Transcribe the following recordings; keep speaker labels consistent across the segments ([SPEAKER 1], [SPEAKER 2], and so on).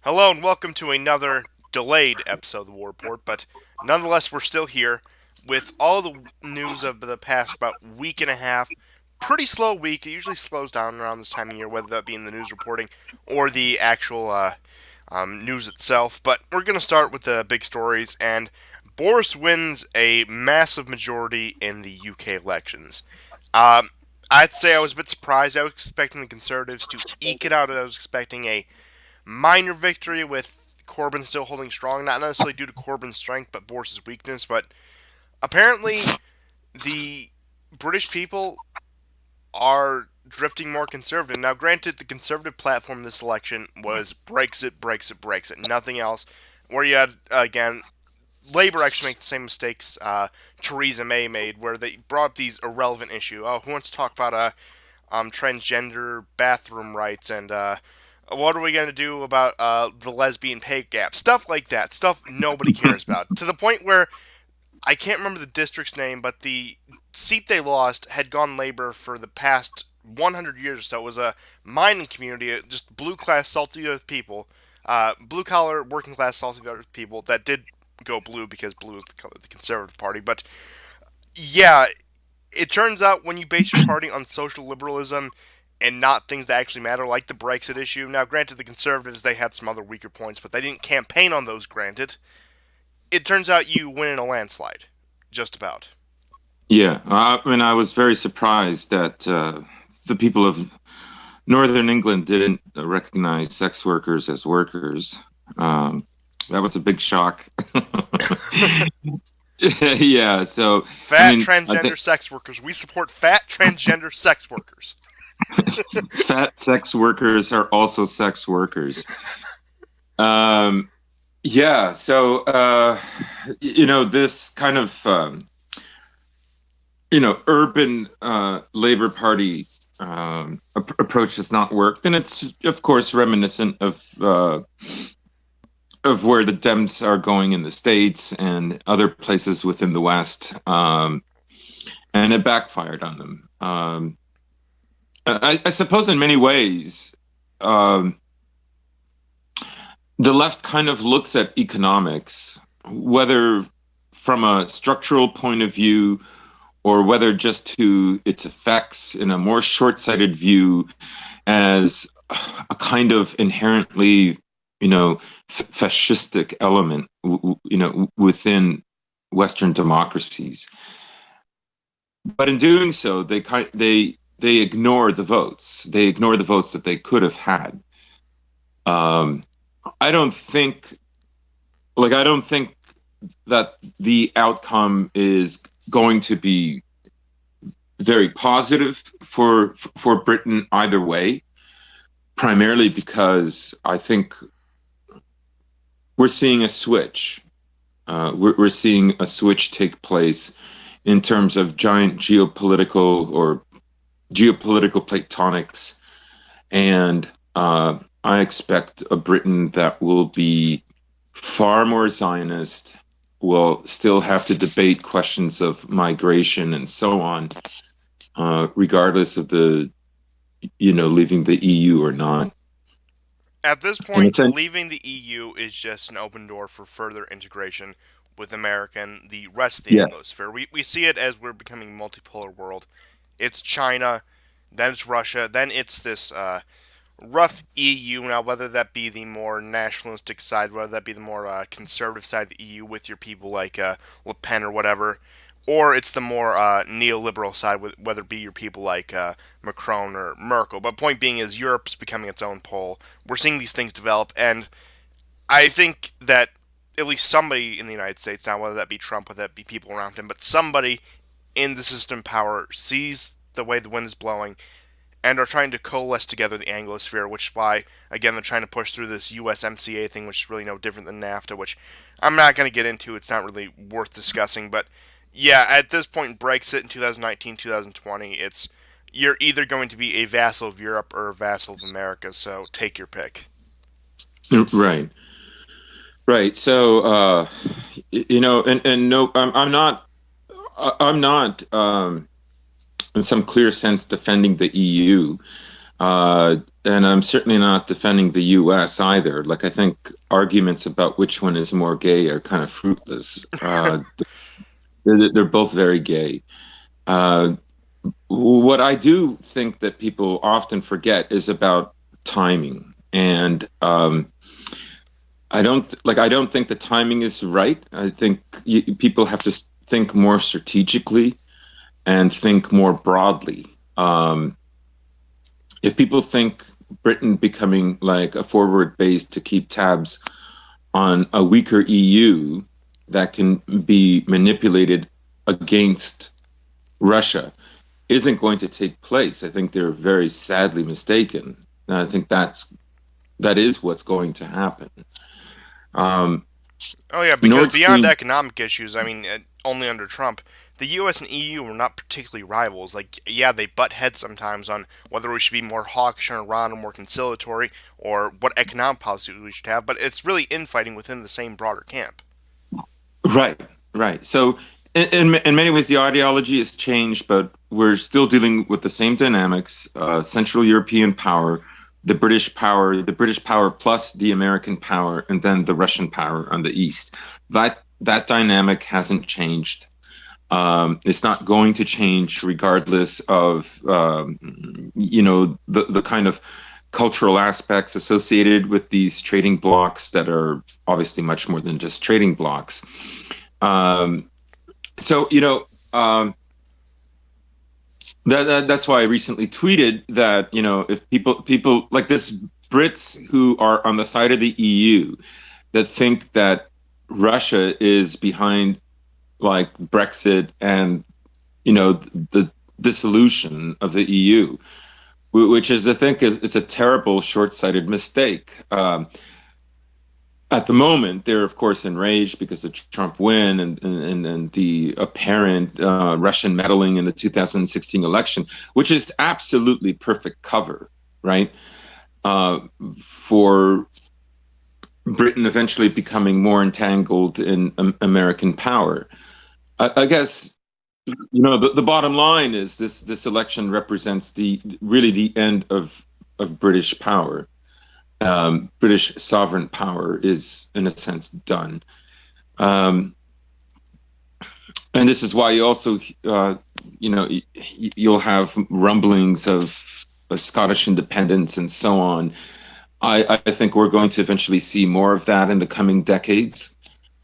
[SPEAKER 1] Hello and welcome to another delayed episode of the War Report, but nonetheless, we're still here with all the news of the past about week and a half. Pretty slow week. It usually slows down around this time of year, whether that be in the news reporting or the actual news itself. But we're going to start with the big stories, and Boris wins a massive majority in the UK elections. Um, I'd say I was a bit surprised. I was expecting the Conservatives to eke it out. I was expecting a minor victory with Corbyn still holding strong, not necessarily due to Corbyn's strength, but Boris's weakness. But apparently, the British people are drifting more conservative. Now, granted, the conservative platform this election was Brexit, Brexit, Brexit, nothing else. Where you had, again, Labour actually make the same mistakes Theresa May made, where they brought up these irrelevant issues. Oh, who wants to talk about transgender bathroom rights and what are we going to do about the lesbian pay gap? Stuff like that. Stuff nobody cares about. To the point where I can't remember the district's name, but the seat they lost had gone Labour for the past 100 years or so. It was a mining community, just blue class, salty earth people, blue collar, working class, salty earth people that did go blue because blue is the color of the Conservative Party. But yeah, it turns out when you base your party on social liberalism and not things that actually matter, like the Brexit issue. Now, granted, the Conservatives, they had some other weaker points, but they didn't campaign on those, granted. It turns out you win in a landslide. Just about.
[SPEAKER 2] Yeah, I mean, I was very surprised that the people of Northern England didn't recognize sex workers as workers. Um, that was a big shock. Yeah, so I
[SPEAKER 1] Fat
[SPEAKER 2] mean, I think
[SPEAKER 1] transgender sex workers. We support fat transgender sex workers.
[SPEAKER 2] fat sex workers are also sex workers. Um, yeah, so this kind of urban Labor Party approach has not worked, and it's of course reminiscent of where the Dems are going in the States and other places within the West, and it backfired on them. I suppose in many ways, um, the left kind of looks at economics, whether from a structural point of view or whether just to its effects in a more short-sighted view as a kind of inherently, fascistic element, within Western democracies. But in doing so, they ignore the votes. They ignore the votes that they could have had. Um, I don't think, I don't think that the outcome is going to be very positive for Britain either way. Primarily because I think we're seeing a switch. We're seeing a switch take place in terms of giant geopolitical tectonics, and I expect a Britain that will be far more Zionist, will still have to debate questions of migration and so on, regardless of the leaving the EU or not.
[SPEAKER 1] At this
[SPEAKER 2] And
[SPEAKER 1] point,
[SPEAKER 2] it's a
[SPEAKER 1] leaving the EU is just an open door for further integration with America and the rest of the
[SPEAKER 2] yeah,
[SPEAKER 1] Anglosphere. We see it as we're becoming a multipolar world. It's China, then it's Russia, then it's this rough EU now, whether that be the more nationalistic side, whether that be the more conservative side of the EU with your people like Le Pen or whatever, or it's the more neoliberal side, with whether it be your people like Macron or Merkel. But point being is Europe's becoming its own pole. We're seeing these things develop, and I think that at least somebody in the United States now, whether that be Trump, whether that be people around him, but somebody in the system power sees the way the wind is blowing and are trying to coalesce together the Anglosphere, which is why, again, they're trying to push through this USMCA thing, which is really no different than NAFTA, which I'm not going to get into. It's not really worth discussing. But yeah, at this point, Brexit in 2019, 2020, it's you're either going to be a vassal of Europe or a vassal of America, so take your pick.
[SPEAKER 2] right. Right. So, and no, I'm not, in some clear sense defending the EU. and I'm certainly not defending the U.S. either. Like, I think arguments about which one is more gay are kind of fruitless. They're both very gay. Uh, what I do think that people often forget is about timing, and I don't think the timing is right. I think people have to think more strategically and think more broadly. If people think Britain becoming like a forward base to keep tabs on a weaker EU that can be manipulated against Russia isn't going to take place, I think they're very sadly mistaken. And I think that is what's going to happen. Um,
[SPEAKER 1] Oh yeah, because
[SPEAKER 2] Nord
[SPEAKER 1] beyond
[SPEAKER 2] Stream,
[SPEAKER 1] economic issues, I mean, only under Trump, the U.S. and EU were not particularly rivals. Like, yeah, they butt heads sometimes on whether we should be more hawkish on Iran or more conciliatory, or what economic policy we should have. But it's really infighting within the same broader camp.
[SPEAKER 2] right, right. So in many ways, the ideology has changed, but we're still dealing with the same dynamics: Central European power, the British power plus the American power, and then the Russian power on the east. That dynamic hasn't changed. It's not going to change regardless of the kind of cultural aspects associated with these trading blocks that are obviously much more than just trading blocks. Um, so that's why I recently tweeted that if people like this, Brits who are on the side of the EU that think that Russia is behind like Brexit and the dissolution of the EU, which is I think is it's a terrible short-sighted mistake. At the moment, they're of course enraged because of Trump win and the apparent Russian meddling in the 2016 election, which is absolutely perfect cover, right, for Britain eventually becoming more entangled in American power. I guess the bottom line is this election represents the really the end of British power. British sovereign power is in a sense done, um, and this is why you also you'll have rumblings of Scottish independence and so on. I think we're going to eventually see more of that in the coming decades.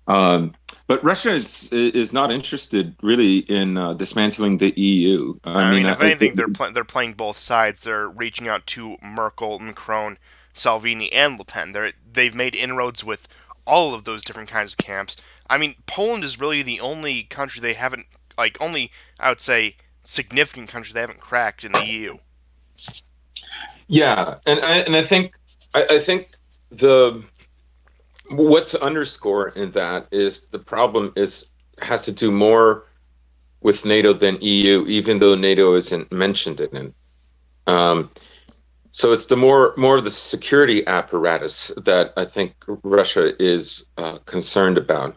[SPEAKER 2] But Russia is not interested really in dismantling the EU. I
[SPEAKER 1] I
[SPEAKER 2] mean,
[SPEAKER 1] mean, if anything, they're playing both sides. They're reaching out to Merkel, Macron, Salvini, and Le Pen. They've made inroads with all of those different kinds of camps. I mean, Poland is really the only country they haven't, like, only I would say significant country they haven't cracked in the EU.
[SPEAKER 2] yeah, and I think I think the what to underscore in that is the problem is has to do more with NATO than EU, even though NATO isn't mentioned in it. Um, so it's the more of the security apparatus that I think Russia is concerned about.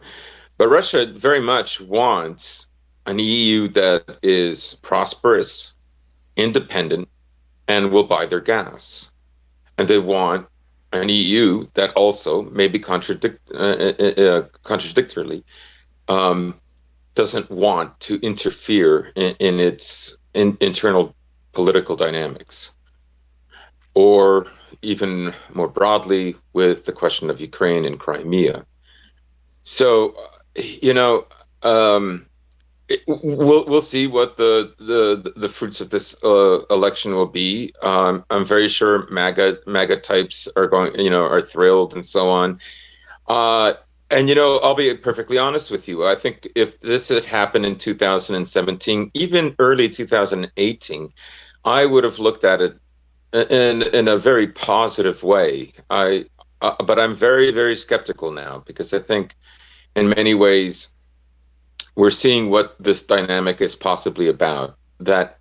[SPEAKER 2] But Russia very much wants an EU that is prosperous, independent, and will buy their gas. And they want an EU that also, maybe contradictorily, um, doesn't want to interfere in its internal political dynamics, or even more broadly with the question of Ukraine and Crimea. So, you know, um, we'll see what the fruits of this election will be. I'm very sure MAGA types are going, are thrilled and so on. Uh, and I'll be perfectly honest with you. I think if this had happened in 2017, even early 2018, I would have looked at it in a very positive way. But I'm very, very skeptical now because I think in many ways we're seeing what this dynamic is possibly about. That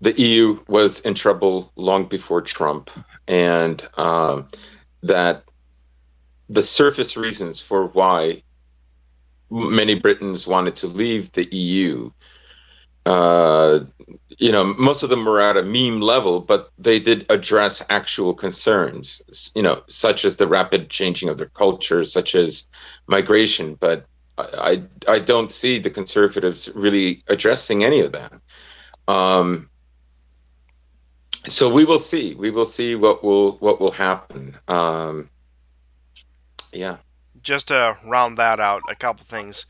[SPEAKER 2] the EU was in trouble long before Trump, and that the surface reasons for why many Britons wanted to leave the EU Uh, most of them were at a meme level, but they did address actual concerns, such as the rapid changing of their culture, such as migration. But I don't see the conservatives really addressing any of that. Um, so we will see. We will see what will happen. Yeah.
[SPEAKER 1] Just to round that out, a couple things.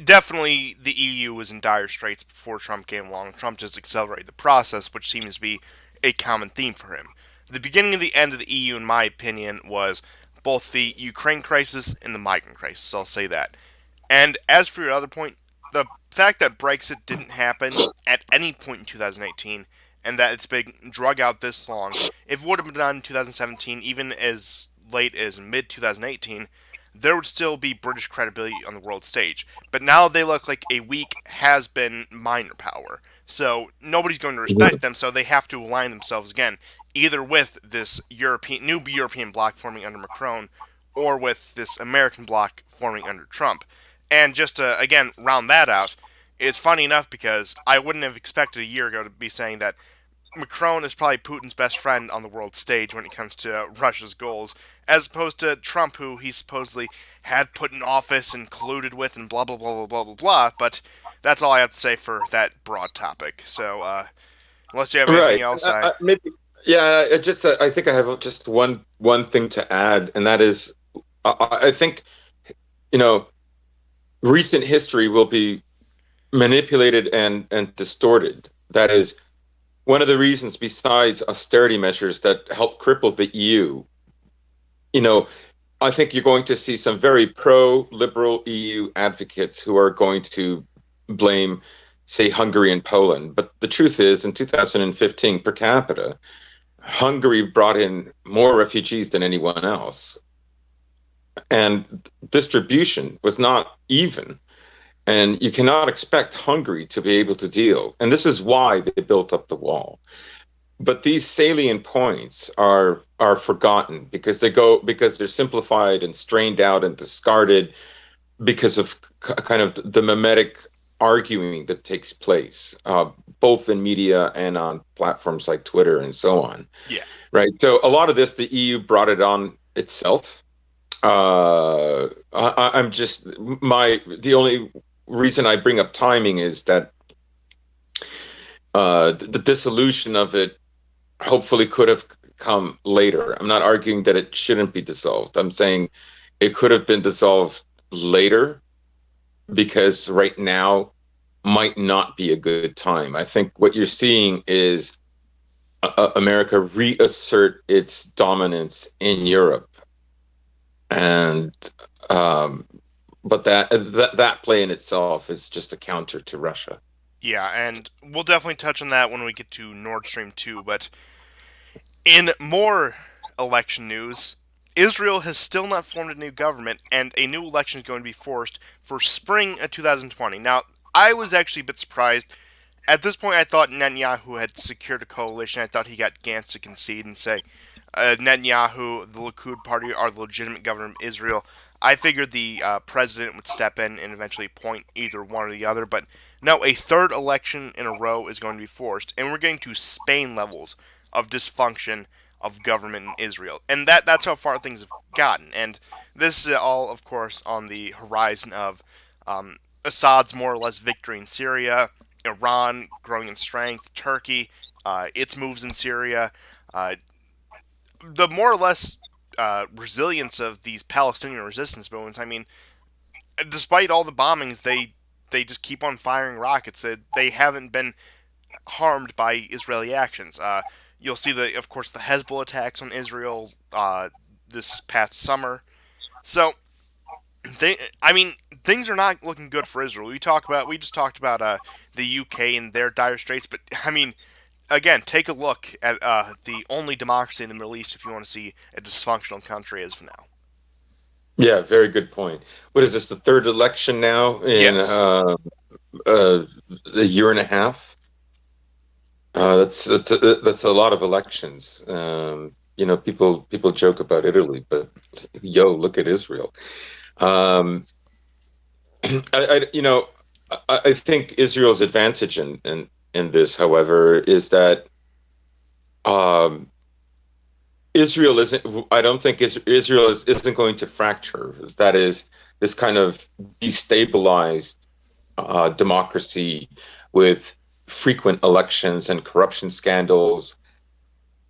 [SPEAKER 1] Definitely, the EU was in dire straits before Trump came along. Trump just accelerated the process, which seems to be a common theme for him. The beginning and the end of the EU, in my opinion, was both the Ukraine crisis and the migrant crisis. I'll say that. And as for your other point, the fact that Brexit didn't happen at any point in 2018 and that it's been drug out this long, if it would have been done in 2017, even as late as mid 2018, there would still be British credibility on the world stage. But now they look like a weak, has been minor power. So nobody's going to respect them, so they have to align themselves again, either with this new European bloc forming under Macron or with this American bloc forming under Trump. And just to, again, round that out, it's funny enough because I wouldn't have expected a year ago to be saying that Macron is probably Putin's best friend on the world stage when it comes to Russia's goals, as opposed to Trump, who he supposedly had put in office and colluded with and blah, blah, blah, blah, blah, blah, blah. But that's all I have to say for that broad topic. So, unless you have anything
[SPEAKER 2] Right.
[SPEAKER 1] else, I.
[SPEAKER 2] Maybe. Yeah. I think I have just one thing to add, and that is, I think you know recent history will be manipulated and distorted. That is one of the reasons, besides austerity measures that help cripple the EU. You know, I think you're going to see some very pro-liberal EU advocates who are going to blame, say, Hungary and Poland. But the truth is, in 2015, per capita, Hungary brought in more refugees than anyone else, and distribution was not even. And you cannot expect Hungary to be able to deal. And this is why they built up the wall. But these salient points are forgotten because they're simplified and strained out and discarded because of kind of the mimetic arguing that takes place, both in media and on platforms like Twitter and so on.
[SPEAKER 1] Yeah.
[SPEAKER 2] Right. So a lot of this, the EU brought it on itself. I'm just the only reason I bring up timing is that the dissolution of it hopefully could have come later. I'm not arguing that it shouldn't be dissolved. I'm saying it could have been dissolved later because right now might not be a good time. I think what you're seeing is America reassert its dominance in Europe, and um, but that play in itself is just a counter to Russia.
[SPEAKER 1] Yeah, and we'll definitely touch on that when we get to Nord Stream 2, but in more election news, Israel has still not formed a new government, and a new election is going to be forced for spring of 2020. Now, I was actually a bit surprised. At this point, I thought Netanyahu had secured a coalition. I thought he got Gantz to concede and say Netanyahu, the Likud party, are the legitimate government of Israel. I figured the president would step in and eventually appoint either one or the other, but no, a third election in a row is going to be forced, and we're getting to Spain levels of dysfunction of government in Israel, and that's how far things have gotten. And this is all, of course, on the horizon of Assad's more or less victory in Syria, Iran growing in strength, Turkey, its moves in Syria, uh, the more or less resilience of these Palestinian resistance movements. I mean, despite all the bombings, they just keep on firing rockets. They haven't been harmed by Israeli actions. You'll see of course, the Hezbollah attacks on Israel this past summer. So, I mean, things are not looking good for Israel. We just talked about the UK and their dire straits, but I mean, again, take a look at the only democracy in the Middle East if you want to see a dysfunctional country as of now.
[SPEAKER 2] Yeah, very good point. What is this, the third election now in
[SPEAKER 1] Yes.
[SPEAKER 2] uh, a year and a half? That's a lot of elections. People joke about Italy, but yo, look at Israel. Um, I, you know. I think Israel's advantage in this, however, is that um, Israel isn't. I don't think Israel isn't going to fracture. That is, this kind of destabilized democracy with frequent elections and corruption scandals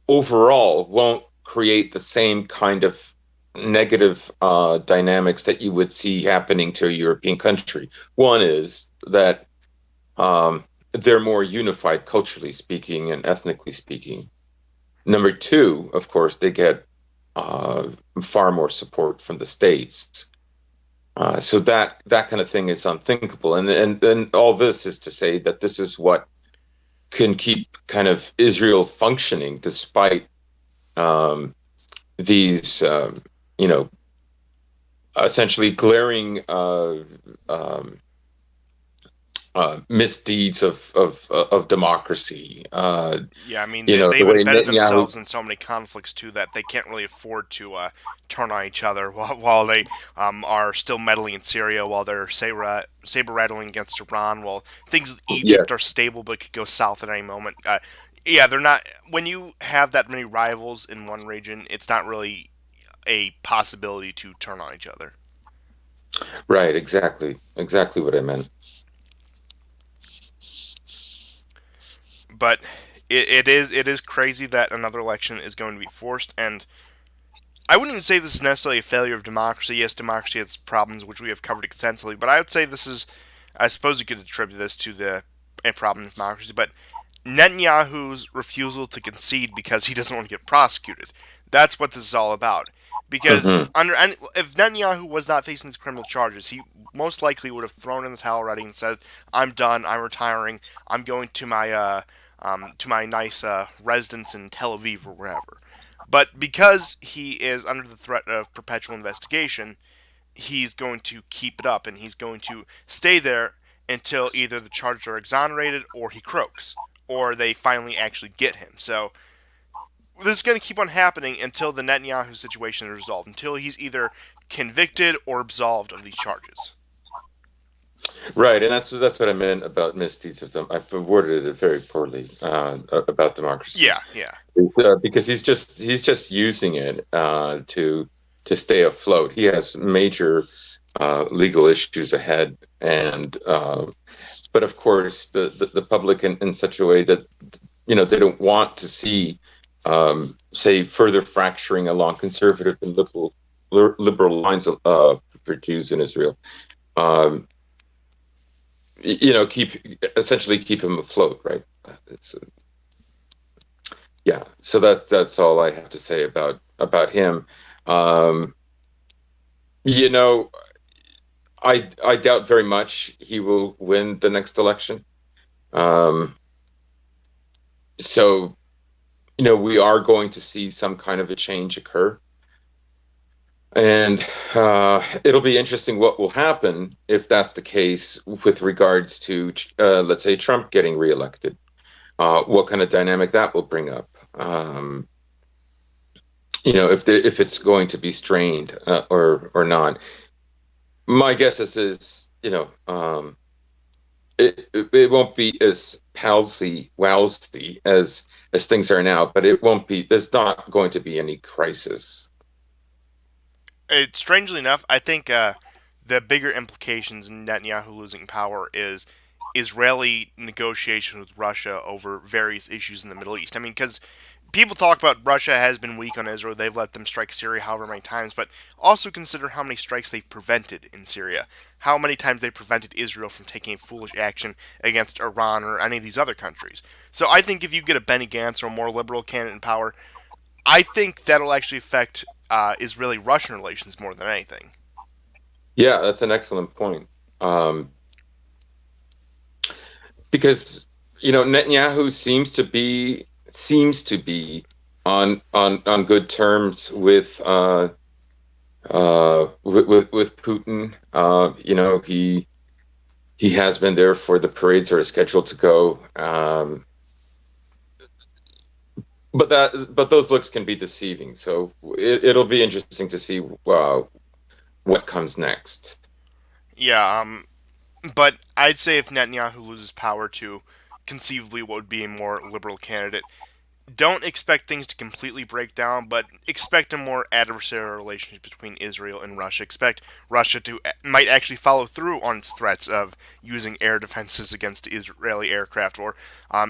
[SPEAKER 2] overall won't create the same kind of negative dynamics that you would see happening to a European country. One is that they're more unified culturally speaking and ethnically speaking. Number two, of course, they get uh, far more support from the states. So that kind of thing is unthinkable, and all this is to say that this is what can keep kind of Israel functioning despite um, these you know essentially glaring um, misdeeds of democracy.
[SPEAKER 1] Yeah, I mean
[SPEAKER 2] You know, the
[SPEAKER 1] they've
[SPEAKER 2] way
[SPEAKER 1] embedded
[SPEAKER 2] Netanyahu.
[SPEAKER 1] themselves in so many conflicts too that they can't really afford to turn on each other while they are still meddling in Syria, while they're saber rattling against Iran, while things with
[SPEAKER 2] Yeah,
[SPEAKER 1] Egypt are stable but could go south at any moment. Yeah, they're not. When you have that many rivals in one region, it's not really a possibility to turn on each other.
[SPEAKER 2] right, exactly what I meant.
[SPEAKER 1] But it is crazy that another election is going to be forced, and I wouldn't even say this is necessarily a failure of democracy. Yes, democracy has problems, which we have covered extensively, but I would say this is, I suppose you could attribute this to the a problem of democracy, but Netanyahu's refusal to concede because he doesn't want to get prosecuted. That's what this is all about. Because
[SPEAKER 2] Hmm.
[SPEAKER 1] if Netanyahu was not facing these criminal charges, he most likely would have thrown in the towel already and said, "I'm done. I'm retiring. I'm going to my nice residence in Tel Aviv or wherever." But because he is under the threat of perpetual investigation, he's going to keep it up and he's going to stay there until either the charges are exonerated or he croaks or they finally actually get him. So this is going to keep on happening until the Netanyahu situation is resolved, until he's either convicted or absolved of these charges.
[SPEAKER 2] Right, and that's what I meant about misdeeds of them. I've worded it very poorly about democracy.
[SPEAKER 1] Yeah, yeah.
[SPEAKER 2] Because he's just using it to stay afloat. He has major legal issues ahead, and but of course the public in such a way that they don't want to see say further fracturing along conservative and liberal lines for Jews in Israel. Um, keep essentially keep him afloat, right? It's Yeah, so that's all I have to say about him. Um, you know, I doubt very much he will win the next election. Um, so we are going to see some kind of a change occur, and it'll be interesting what will happen if that's the case with regards to let's say Trump getting reelected. What kind of dynamic that will bring up? If it's going to be strained or not. My guess is it won't be as palsy wowsy as things are now, but it won't be. There's not going to be any crisis.
[SPEAKER 1] Strangely enough, I think the bigger implications in Netanyahu losing power is Israeli negotiations with Russia over various issues in the Middle East. I mean, because people talk about Russia has been weak on Israel, they've let them strike Syria however many times, but also consider how many strikes they've prevented in Syria, how many times they prevented Israel from taking foolish action against Iran or any of these other countries. So I think if you get a Benny Gantz or a more liberal candidate in power, I think that'll actually affect Israeli-Russian relations more than anything.
[SPEAKER 2] Yeah, that's an excellent point. Um, because Netanyahu seems to be on good terms with Putin. He has been there for the parades that are scheduled to go. But those looks can be deceiving. So it'll be interesting to see what comes next.
[SPEAKER 1] Yeah, But I'd say if Netanyahu loses power to conceivably what would be a more liberal candidate, don't expect things to completely break down, but expect a more adversarial relationship between Israel and Russia. Expect Russia to might actually follow through on its threats of using air defenses against Israeli aircraft, or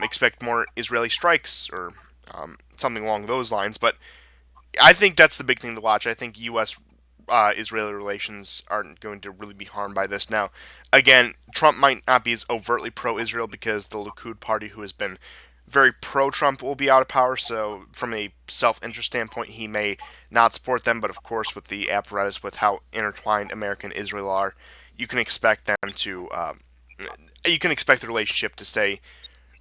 [SPEAKER 1] expect more Israeli strikes or something along those lines. But I think that's the big thing to watch. I think U.S. Israeli relations aren't going to really be harmed by this. Now, again, Trump might not be as overtly pro Israel because the Likud party, who has been very pro Trump, will be out of power. So, from a self interest standpoint, he may not support them. But of course, with the apparatus, with how intertwined America and Israel are, you can expect them to. You can expect the relationship to stay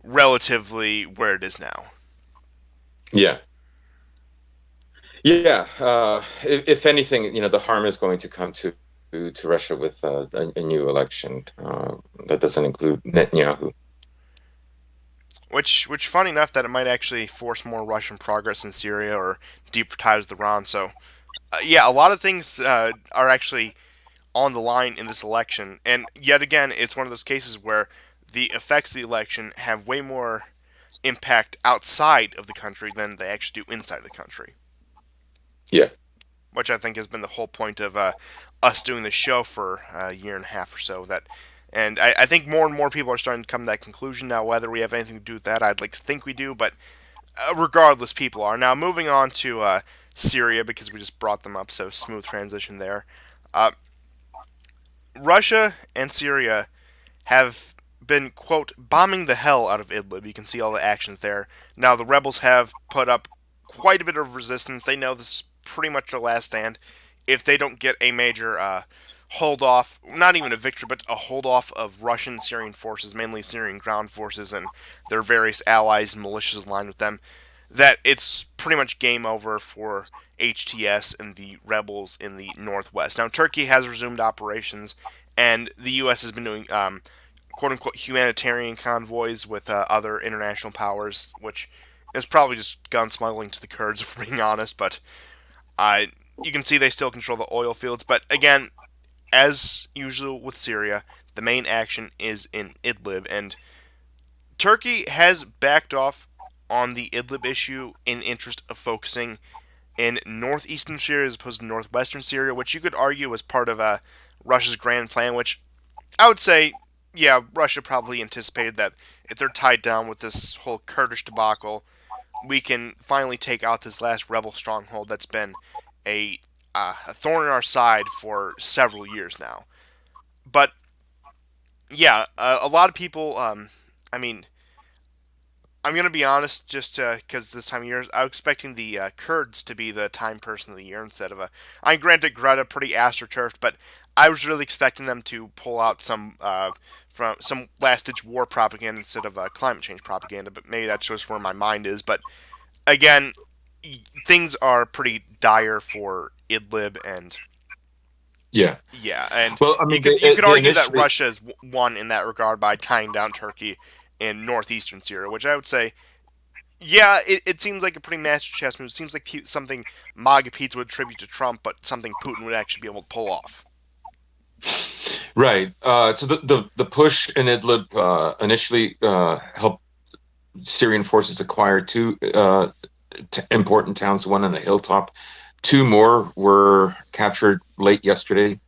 [SPEAKER 1] relatively where it is now.
[SPEAKER 2] Yeah. Yeah. If anything, the harm is going to come to Russia with a new election that doesn't include Netanyahu.
[SPEAKER 1] Which, funny enough, that it might actually force more Russian progress in Syria or deeper ties with Iran. So, yeah, a lot of things are actually on the line in this election. And yet again, it's one of those cases where the effects of the election have way more impact outside of the country than they actually do inside the country.
[SPEAKER 2] Yeah.
[SPEAKER 1] Which I think has been the whole point of us doing the show for a year and a half or so. And I think more and more people are starting to come to that conclusion now. Whether we have anything to do with that, I'd like to think we do, but regardless, people are now moving on to Syria because we just brought them up. So smooth transition there. Uh, Russia and Syria have been, quote, bombing the hell out of Idlib. You can see all the actions there. Now, the rebels have put up quite a bit of resistance. They know this is pretty much their last stand. If they don't get a major hold off, not even a victory, but a hold off of Russian Syrian forces, mainly Syrian ground forces and their various allies and militias aligned with them, that it's pretty much game over for HTS and the rebels in the northwest. Now, Turkey has resumed operations, and the U.S. has been doing quote unquote humanitarian convoys with other international powers, which is probably just gun smuggling to the Kurds, if we're being honest. But uh, you can see they still control the oil fields. But again, as usual with Syria, the main action is in Idlib, and Turkey has backed off on the Idlib issue in interest of focusing in northeastern Syria as opposed to northwestern Syria, which you could argue was part of Russia's grand plan, which I would say, yeah, Russia probably anticipated that if they're tied down with this whole Kurdish debacle, we can finally take out this last rebel stronghold that's been a, a thorn in our side for several years now. But yeah, a lot of people, I mean, I'm gonna be honest, just because this time of year, I was expecting the Kurds to be the time person of the year instead of a. I granted Greta pretty astroturfed, but I was really expecting them to pull out some from some last ditch war propaganda instead of climate change propaganda. But maybe that's just where my mind is. But again, things are pretty dire for Idlib, and
[SPEAKER 2] Yeah.
[SPEAKER 1] yeah, and
[SPEAKER 2] Well, I
[SPEAKER 1] you
[SPEAKER 2] mean,
[SPEAKER 1] could you could
[SPEAKER 2] they
[SPEAKER 1] argue that
[SPEAKER 2] initially,
[SPEAKER 1] Russia has won in that regard by tying down Turkey in northeastern Syria, which I would say, yeah, it seems like a pretty master chess move. It seems like something MAGA Pete would attribute to Trump, but something Putin would actually be able to pull off.
[SPEAKER 2] right. So the push in Idlib initially helped Syrian forces acquire two important towns, one on a hilltop. Two more were captured late yesterday.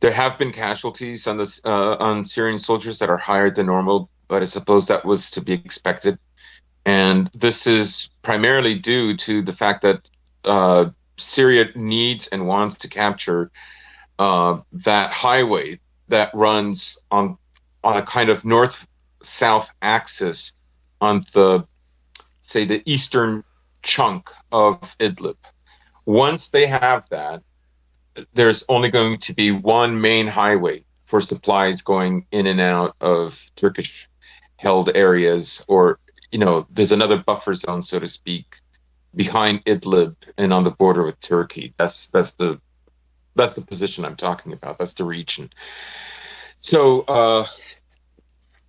[SPEAKER 2] There have been casualties on Syrian soldiers that are higher than normal, but I suppose that was to be expected. And this is primarily due to the fact that Syria needs and wants to capture that highway that runs on a kind of north-south axis on the, say, the eastern chunk of Idlib. Once they have that, there's only going to be one main highway for supplies going in and out of Turkish held areas, or there's another buffer zone, so to speak, behind Idlib and on the border with Turkey. That's the position I'm talking about. That's the region. So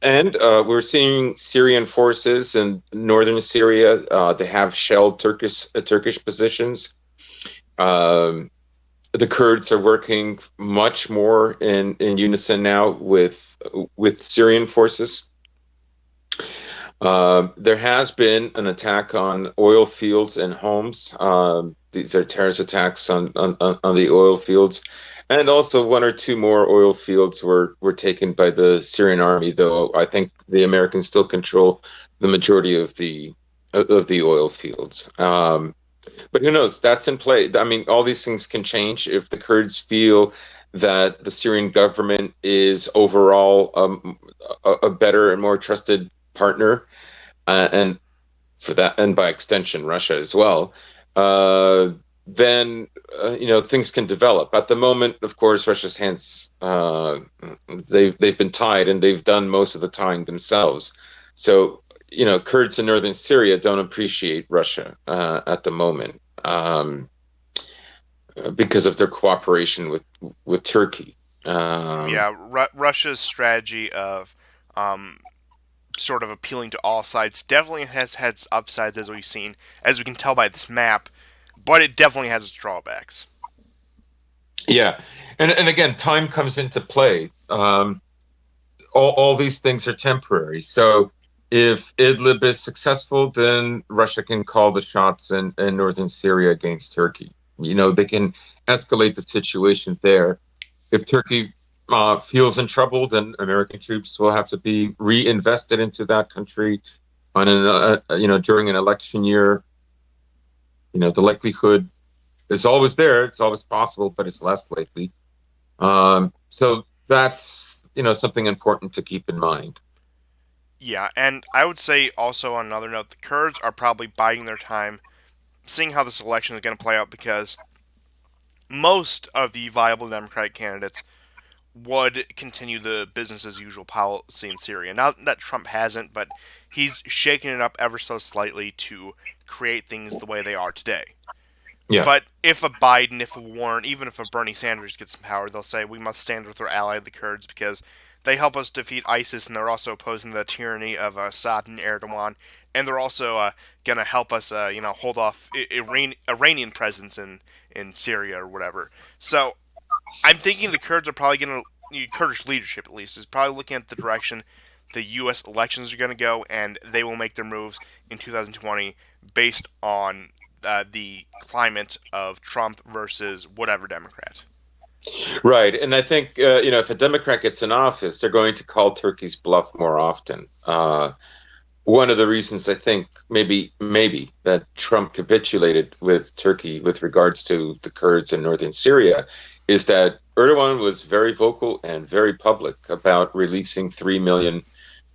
[SPEAKER 2] and we're seeing Syrian forces in northern Syria. They have shelled Turkish positions. Um, the Kurds are working much more in unison now with Syrian forces. There has been an attack on oil fields and homes. These are terrorist attacks on the oil fields. And also one or two more oil fields were taken by the Syrian army, though I think the Americans still control the majority of the oil fields. But who knows? That's in play. I mean, all these things can change if the Kurds feel that the Syrian government is overall a better and more trusted partner, and for that, and by extension, Russia as well. Uh, then things can develop. At the moment, of course, Russia's hands they've been tied, and they've done most of the tying themselves. So Kurds in northern Syria don't appreciate Russia at the moment, because of their cooperation with Turkey. Um,
[SPEAKER 1] Yeah, Russia's strategy of um, sort of appealing to all sides definitely has had its upsides, as we can tell by this map, but it definitely has its drawbacks.
[SPEAKER 2] yeah, and again, time comes into play. All these things are temporary. So if Idlib is successful, then Russia can call the shots in northern Syria against Turkey. They can escalate the situation there. If Turkey feels in trouble, then American troops will have to be reinvested into that country during an election year. The likelihood is always there. It's always possible, but it's less likely. So that's something important to keep in mind.
[SPEAKER 1] Yeah, and I would say also on another note, the Kurds are probably biding their time, seeing how this election is going to play out because most of the viable Democratic candidates would continue the business as usual policy in Syria. Not that Trump hasn't, but he's shaking it up ever so slightly to create things the way they are today.
[SPEAKER 2] Yeah.
[SPEAKER 1] But if a Biden, if a Warren, even if a Bernie Sanders gets in power, they'll say we must stand with our ally, the Kurds, because they help us defeat ISIS, and they're also opposing the tyranny of Assad and Erdogan, and they're also going to help us, hold off Iranian presence in Syria or whatever. So I'm thinking the Kurds are probably going to, Kurdish leadership at least, is probably looking at the direction the U.S. elections are going to go, and they will make their moves in 2020 based on the climate of Trump versus whatever Democrat.
[SPEAKER 2] Right. And I think, if a Democrat gets in office, they're going to call Turkey's bluff more often. One of the reasons I think maybe that Trump capitulated with Turkey with regards to the Kurds in northern Syria is that Erdogan was very vocal and very public about releasing 3 million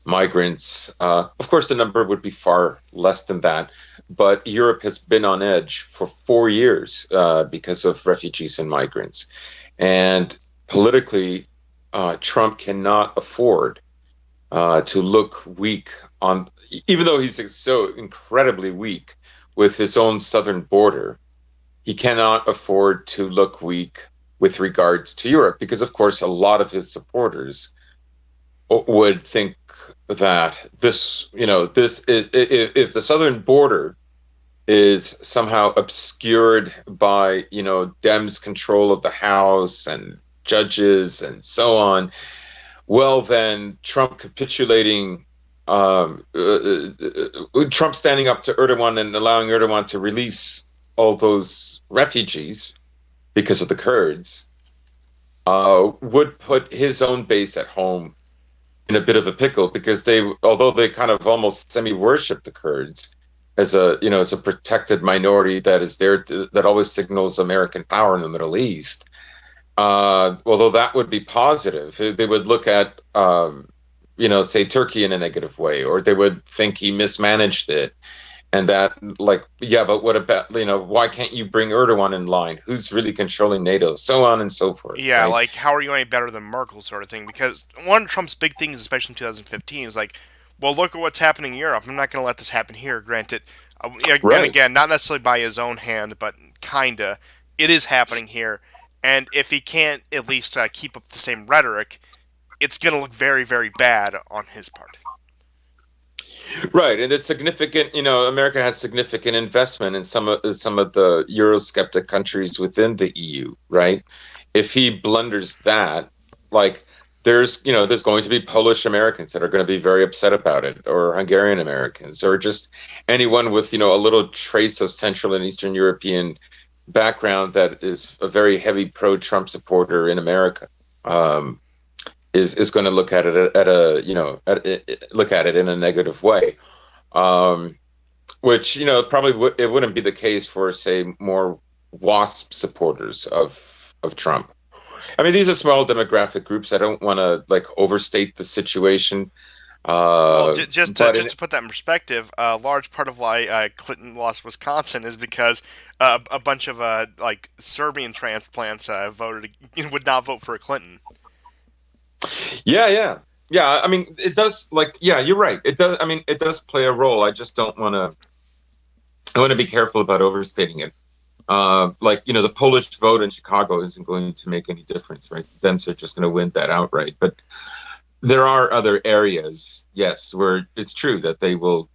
[SPEAKER 2] migrants. Of course, the number would be far less than that, but Europe has been on edge for 4 years because of refugees and migrants. And politically, Trump cannot afford to look weak on, even though he's so incredibly weak with his own southern border, he cannot afford to look weak with regards to Europe, because, of course, a lot of his supporters would think that this is, if the southern border is somehow obscured by Dems' control of the House and judges and so on, well, then Trump capitulating, Trump standing up to Erdogan and allowing Erdogan to release all those refugees because of the Kurds, would put his own base at home in a bit of a pickle, because although they kind of almost semi-worship the Kurds as a protected minority that is there that always signals American power in the Middle East. Although that would be positive, they would look at say Turkey in a negative way, or they would think he mismanaged it, and that, like, yeah, but what about, why can't you bring Erdogan in line? Who's really controlling NATO? So on and so forth,
[SPEAKER 1] Yeah,
[SPEAKER 2] right?
[SPEAKER 1] like how are you any better than Merkel, sort of thing? Because one of Trump's big things, especially in 2015, is like, well, look at what's happening in Europe. I'm not going to let this happen here. Granted, and
[SPEAKER 2] Right.
[SPEAKER 1] again, not necessarily by his own hand, but kinda, it is happening here. And if he can't at least keep up the same rhetoric, it's going to look very, very bad on his part.
[SPEAKER 2] Right, and it's significant. America has significant investment in some of the Eurosceptic countries within the EU, right? If he blunders that, like there's going to be Polish Americans that are going to be very upset about it, or Hungarian Americans, or just anyone with, a little trace of Central and Eastern European background that is a very heavy pro-Trump supporter in America. Um, is going to look at it at a you know at it, look at it in a negative way, um, which probably it wouldn't be the case for, say, more WASP supporters of Trump. I mean, these are small demographic groups. I don't want to like overstate the situation,
[SPEAKER 1] Well,
[SPEAKER 2] but
[SPEAKER 1] just to put that in perspective, a large part of why Clinton lost Wisconsin is because a bunch of like Serbian transplants voted would not vote for Clinton.
[SPEAKER 2] yeah, yeah, yeah. I mean, it does. Like, yeah, you're right. It does. I mean, it does play a role. I just don't want to. I want to be careful about overstating it. Like, the Polish vote in Chicago isn't going to make any difference, right? The Dems are just going to win that outright. But there are other areas, yes, where it's true that they'll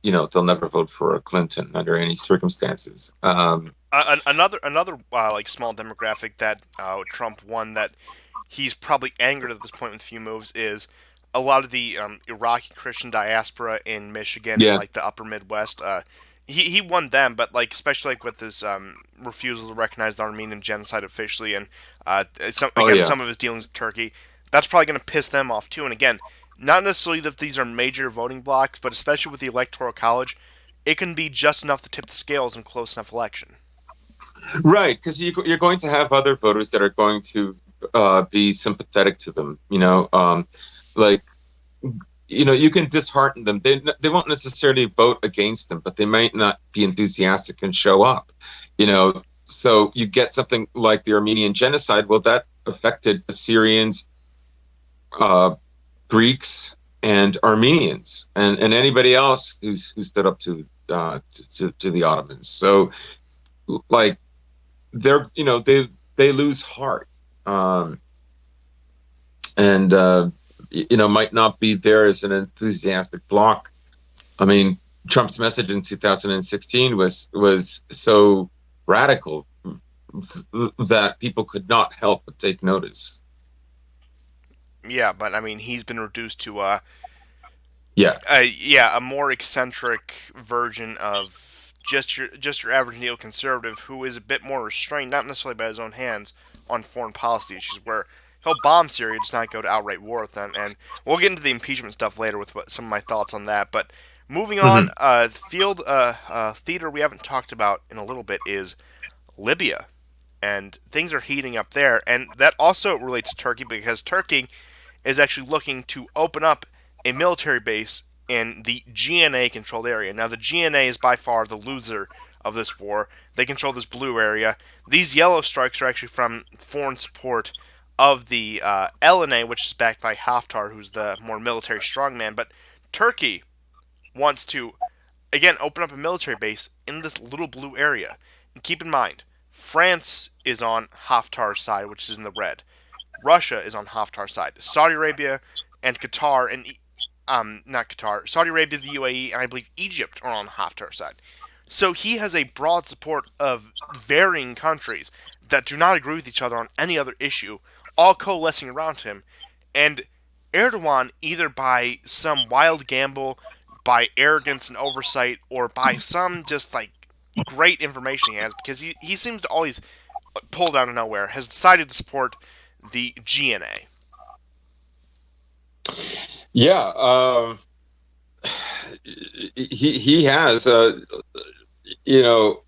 [SPEAKER 2] never vote for a Clinton under any circumstances.
[SPEAKER 1] Another like small demographic that Trump won that he's probably angered at this point with a few moves is a lot of the Iraqi Christian diaspora in Michigan and
[SPEAKER 2] Yeah.
[SPEAKER 1] like the Upper Midwest. He won them, but like especially like with his refusal to recognize the Armenian genocide officially, and
[SPEAKER 2] Oh, yeah.
[SPEAKER 1] some of his dealings with Turkey, that's probably going to piss them off too. And again, not necessarily that these are major voting blocks, but especially with the Electoral College, it can be just enough to tip the scales in close enough election.
[SPEAKER 2] Right, because you're going to have other voters that are going to be sympathetic to them. Like, you can dishearten them. They won't necessarily vote against them, but they might not be enthusiastic and show up. So you get something like the Armenian genocide. Well, that affected Assyrians, uh, Greeks, and Armenians, and anybody else who stood up to the Ottomans. So, like, they lose heart, um, and might not be there as an enthusiastic bloc. I mean, Trump's message in 2016 was so radical that people could not help but take notice.
[SPEAKER 1] Yeah, but I mean, he's been reduced to
[SPEAKER 2] Yeah.
[SPEAKER 1] yeah, a more eccentric version of just your average neoconservative who is a bit more restrained, not necessarily by his own hands, on foreign policy issues. Where he'll bomb Syria, just not go to outright war with them. And we'll get into the impeachment stuff later with some of my thoughts on that. But moving on,
[SPEAKER 2] Hmm.
[SPEAKER 1] field theater we haven't talked about in a little bit is Libya, and things are heating up there, and that also relates to Turkey because Turkey is actually looking to open up a military base in the GNA controlled area. Now, the GNA is by far the loser of this war. They control this blue area. These yellow strikes are actually from foreign support of the LNA, which is backed by Haftar, who's the more military strongman. But Turkey wants to, again, open up a military base in this little blue area. And keep in mind, France is on Haftar's side, which is in the red. Russia is on Haftar's side. Saudi Arabia and Qatar and not Qatar, Saudi Arabia, the UAE, and I believe Egypt are on Haftar's side. So he has a broad support of varying countries that do not agree with each other on any other issue, all coalescing around him. And Erdogan, either by some wild gamble, by arrogance and oversight, or by some just like great information he has, because he seems to always pulled out of nowhere, has decided to support the GNA.
[SPEAKER 2] Yeah. He has, you know,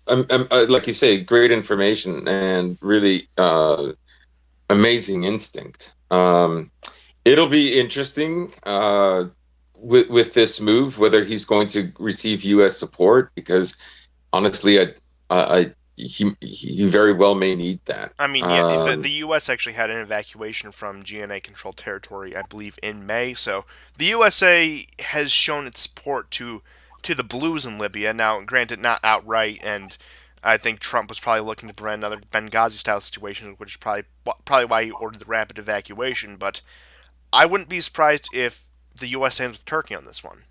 [SPEAKER 2] like you say, great information and really amazing instinct. It'll be interesting with this move whether he's going to receive U.S. support, because honestly, he very well may need that.
[SPEAKER 1] I mean, yeah, the U.S. actually had an evacuation from GNA controlled territory, I believe, in May. So the USA has shown its support to the Blues in Libya. Now, granted, not outright, and I think Trump was probably looking to prevent another Benghazi style situation, which is probably why he ordered the rapid evacuation. But I wouldn't be surprised if the U.S. ends with Turkey on this one.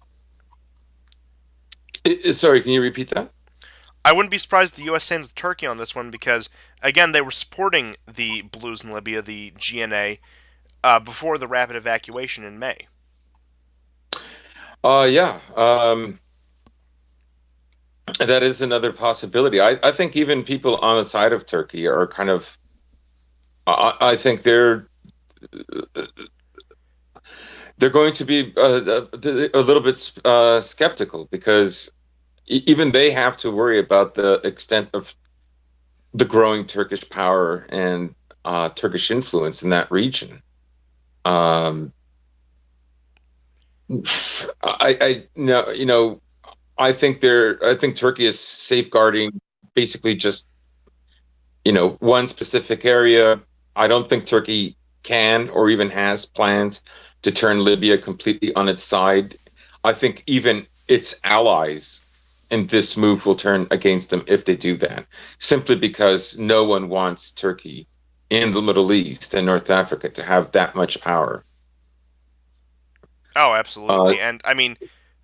[SPEAKER 2] Sorry, can you repeat that?
[SPEAKER 1] I wouldn't be surprised if the U.S. sends Turkey on this one because, again, they were supporting the Blues in Libya, the GNA, before the rapid evacuation in May.
[SPEAKER 2] Yeah. That is another possibility. I think even people on the side of Turkey are kind of, I think they're going to be a little bit skeptical because even they have to worry about the extent of the growing Turkish power and Turkish influence in that region. Um, I no, I think Turkey is safeguarding basically just one specific area. I don't think Turkey can or even has plans to turn Libya completely on its side. I think even its allies in this move will turn against them if they do that, simply because no one wants Turkey in the Middle East and North Africa to have that much power.
[SPEAKER 1] Oh,
[SPEAKER 2] Uh,
[SPEAKER 1] absolutely. And, I mean,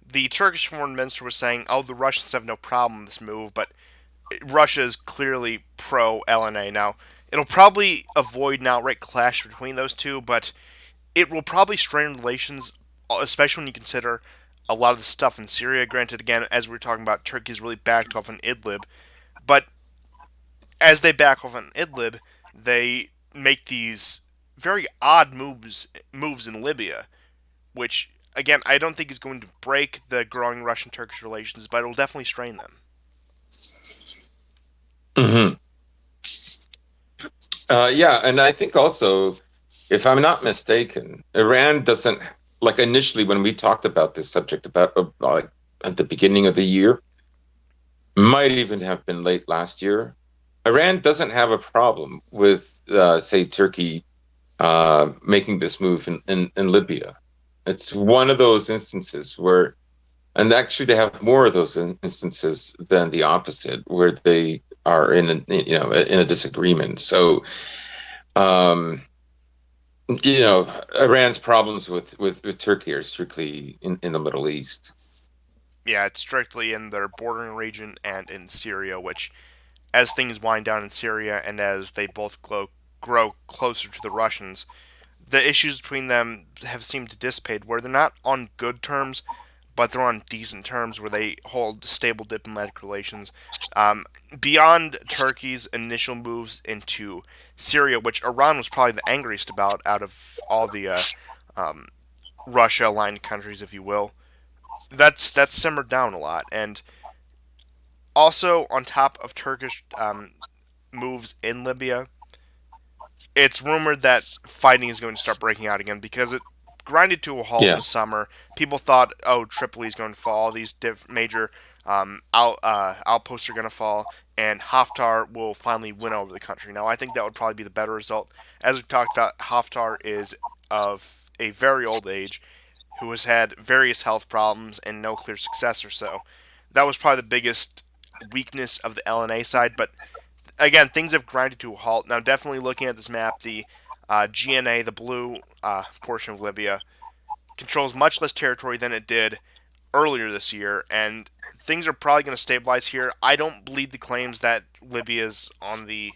[SPEAKER 1] the Turkish foreign minister was saying, oh, the Russians have no problem with this move, but Russia is clearly pro LNA. Now, it'll probably avoid an outright clash between those two, but it will probably strain relations, especially when you consider a lot of the stuff in Syria. Granted, again, as we were talking about, Turkey's really backed off on Idlib, but as they back off on Idlib, they make these very odd moves in Libya, which again I don't think is going to break the growing Russian-Turkish relations, but it will definitely strain them.
[SPEAKER 2] mhm. Yeah, and I think also, if I'm not mistaken, Iran doesn't like initially when we talked about this subject about like at the beginning of the year, might even have been late last year. Iran doesn't have a problem with, say, Turkey making this move in Libya. It's one of those instances where, and actually, they have more of those instances than the opposite, where they are in a disagreement. So, um, Iran's problems with Turkey are strictly in the Middle East.
[SPEAKER 1] Yeah, it's strictly in their bordering region and in Syria, which, as things wind down in Syria and as they both grow closer to the Russians, the issues between them have seemed to dissipate, where they're not on good terms, but they're on decent terms where they hold stable diplomatic relations. Um, Beyond Turkey's initial moves into Syria, which Iran was probably the angriest about out of all the um, Russia-aligned countries, if you will, that's simmered down a lot. And also, on top of Turkish moves in Libya, it's rumored that fighting is going to start breaking out again because it grinded to a halt in
[SPEAKER 2] Yeah.
[SPEAKER 1] the summer. People thought, oh, Tripoli is going to fall. These major outposts are going to fall, and Haftar will finally win over the country. Now, I think that would probably be the better result. As we talked about, Haftar is of a very old age, who has had various health problems and no clear successor. So that was probably the biggest weakness of the LNA side. But again, things have grinded to a halt. Now, definitely looking at this map, the GNA, the blue portion of Libya, controls much less territory than it did earlier this year, and things are probably going to stabilize here. I don't believe the claims that Libya is on the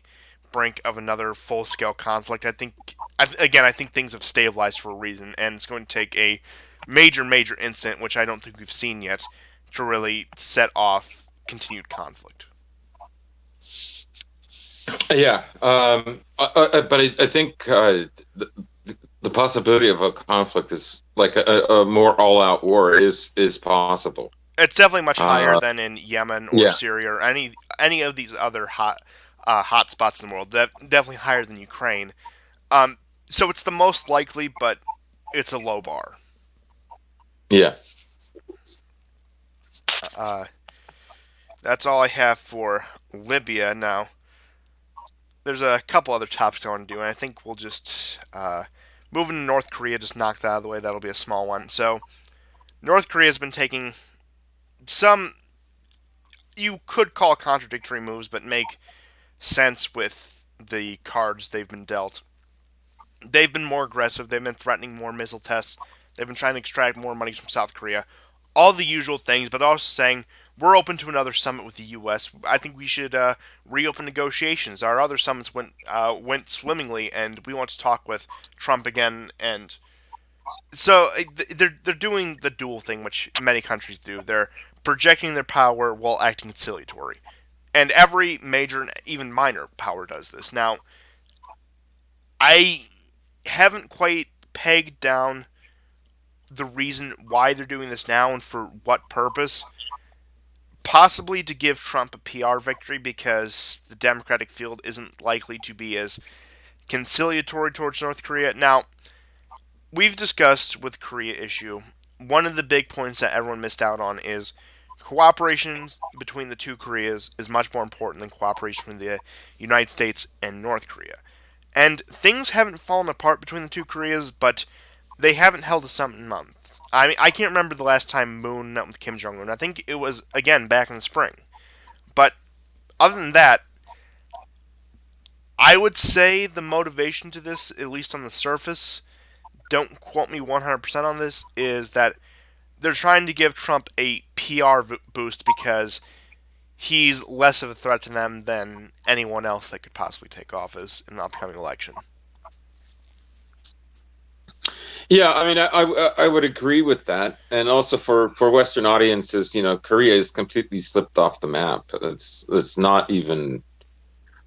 [SPEAKER 1] brink of another full-scale conflict. I think things have stabilized for a reason, and it's going to take a major incident, which I don't think we've seen yet, to really set off continued conflict.
[SPEAKER 2] Yeah, but I think the possibility of a conflict is like a more all-out war is possible.
[SPEAKER 1] It's definitely much higher
[SPEAKER 2] Uh,
[SPEAKER 1] than in Yemen or
[SPEAKER 2] yeah,
[SPEAKER 1] Syria or any of these other hot spots in the world. Definitely higher than Ukraine. Um, so it's the most likely, but it's a low bar.
[SPEAKER 2] yeah.
[SPEAKER 1] Uh, that's all I have for Libya. Now, there's a couple other topics I want to do, and I think we'll just move into North Korea. Just knock that out of the way. That'll be a small one. So, North Korea has been taking some you could call contradictory moves, but make sense with the cards they've been dealt. They've been more aggressive. They've been threatening more missile tests. They've been trying to extract more money from South Korea. All the usual things, but they're also saying we're open to another summit with the U.S. I think we should reopen negotiations. Our other summits went swimmingly, and we want to talk with Trump again. And so they're doing the dual thing, which many countries do. They're projecting their power while acting conciliatory, and every major and even minor power does this. Now, I haven't quite pegged down the reason why they're doing this now and for what purpose. Possibly to give Trump a PR victory because the Democratic field isn't likely to be as conciliatory towards North Korea. Now, we've discussed with the Korea issue, one of the big points that everyone missed out on is cooperation between the two Koreas is much more important than cooperation between the United States and North Korea. And things haven't fallen apart between the two Koreas, but they haven't held a summit in months. I mean, I can't remember the last time Moon met with Kim Jong Un. I think it was again back in the spring. But other than that, I would say the motivation to this, at least on the surface, don't quote me 100% on this, is that they're trying to give Trump a PR boost because he's less of a threat to them than anyone else that could possibly take office in the upcoming election.
[SPEAKER 2] Yeah, I mean, I would agree with that, and also for Western audiences, Korea is completely slipped off the map. It's not even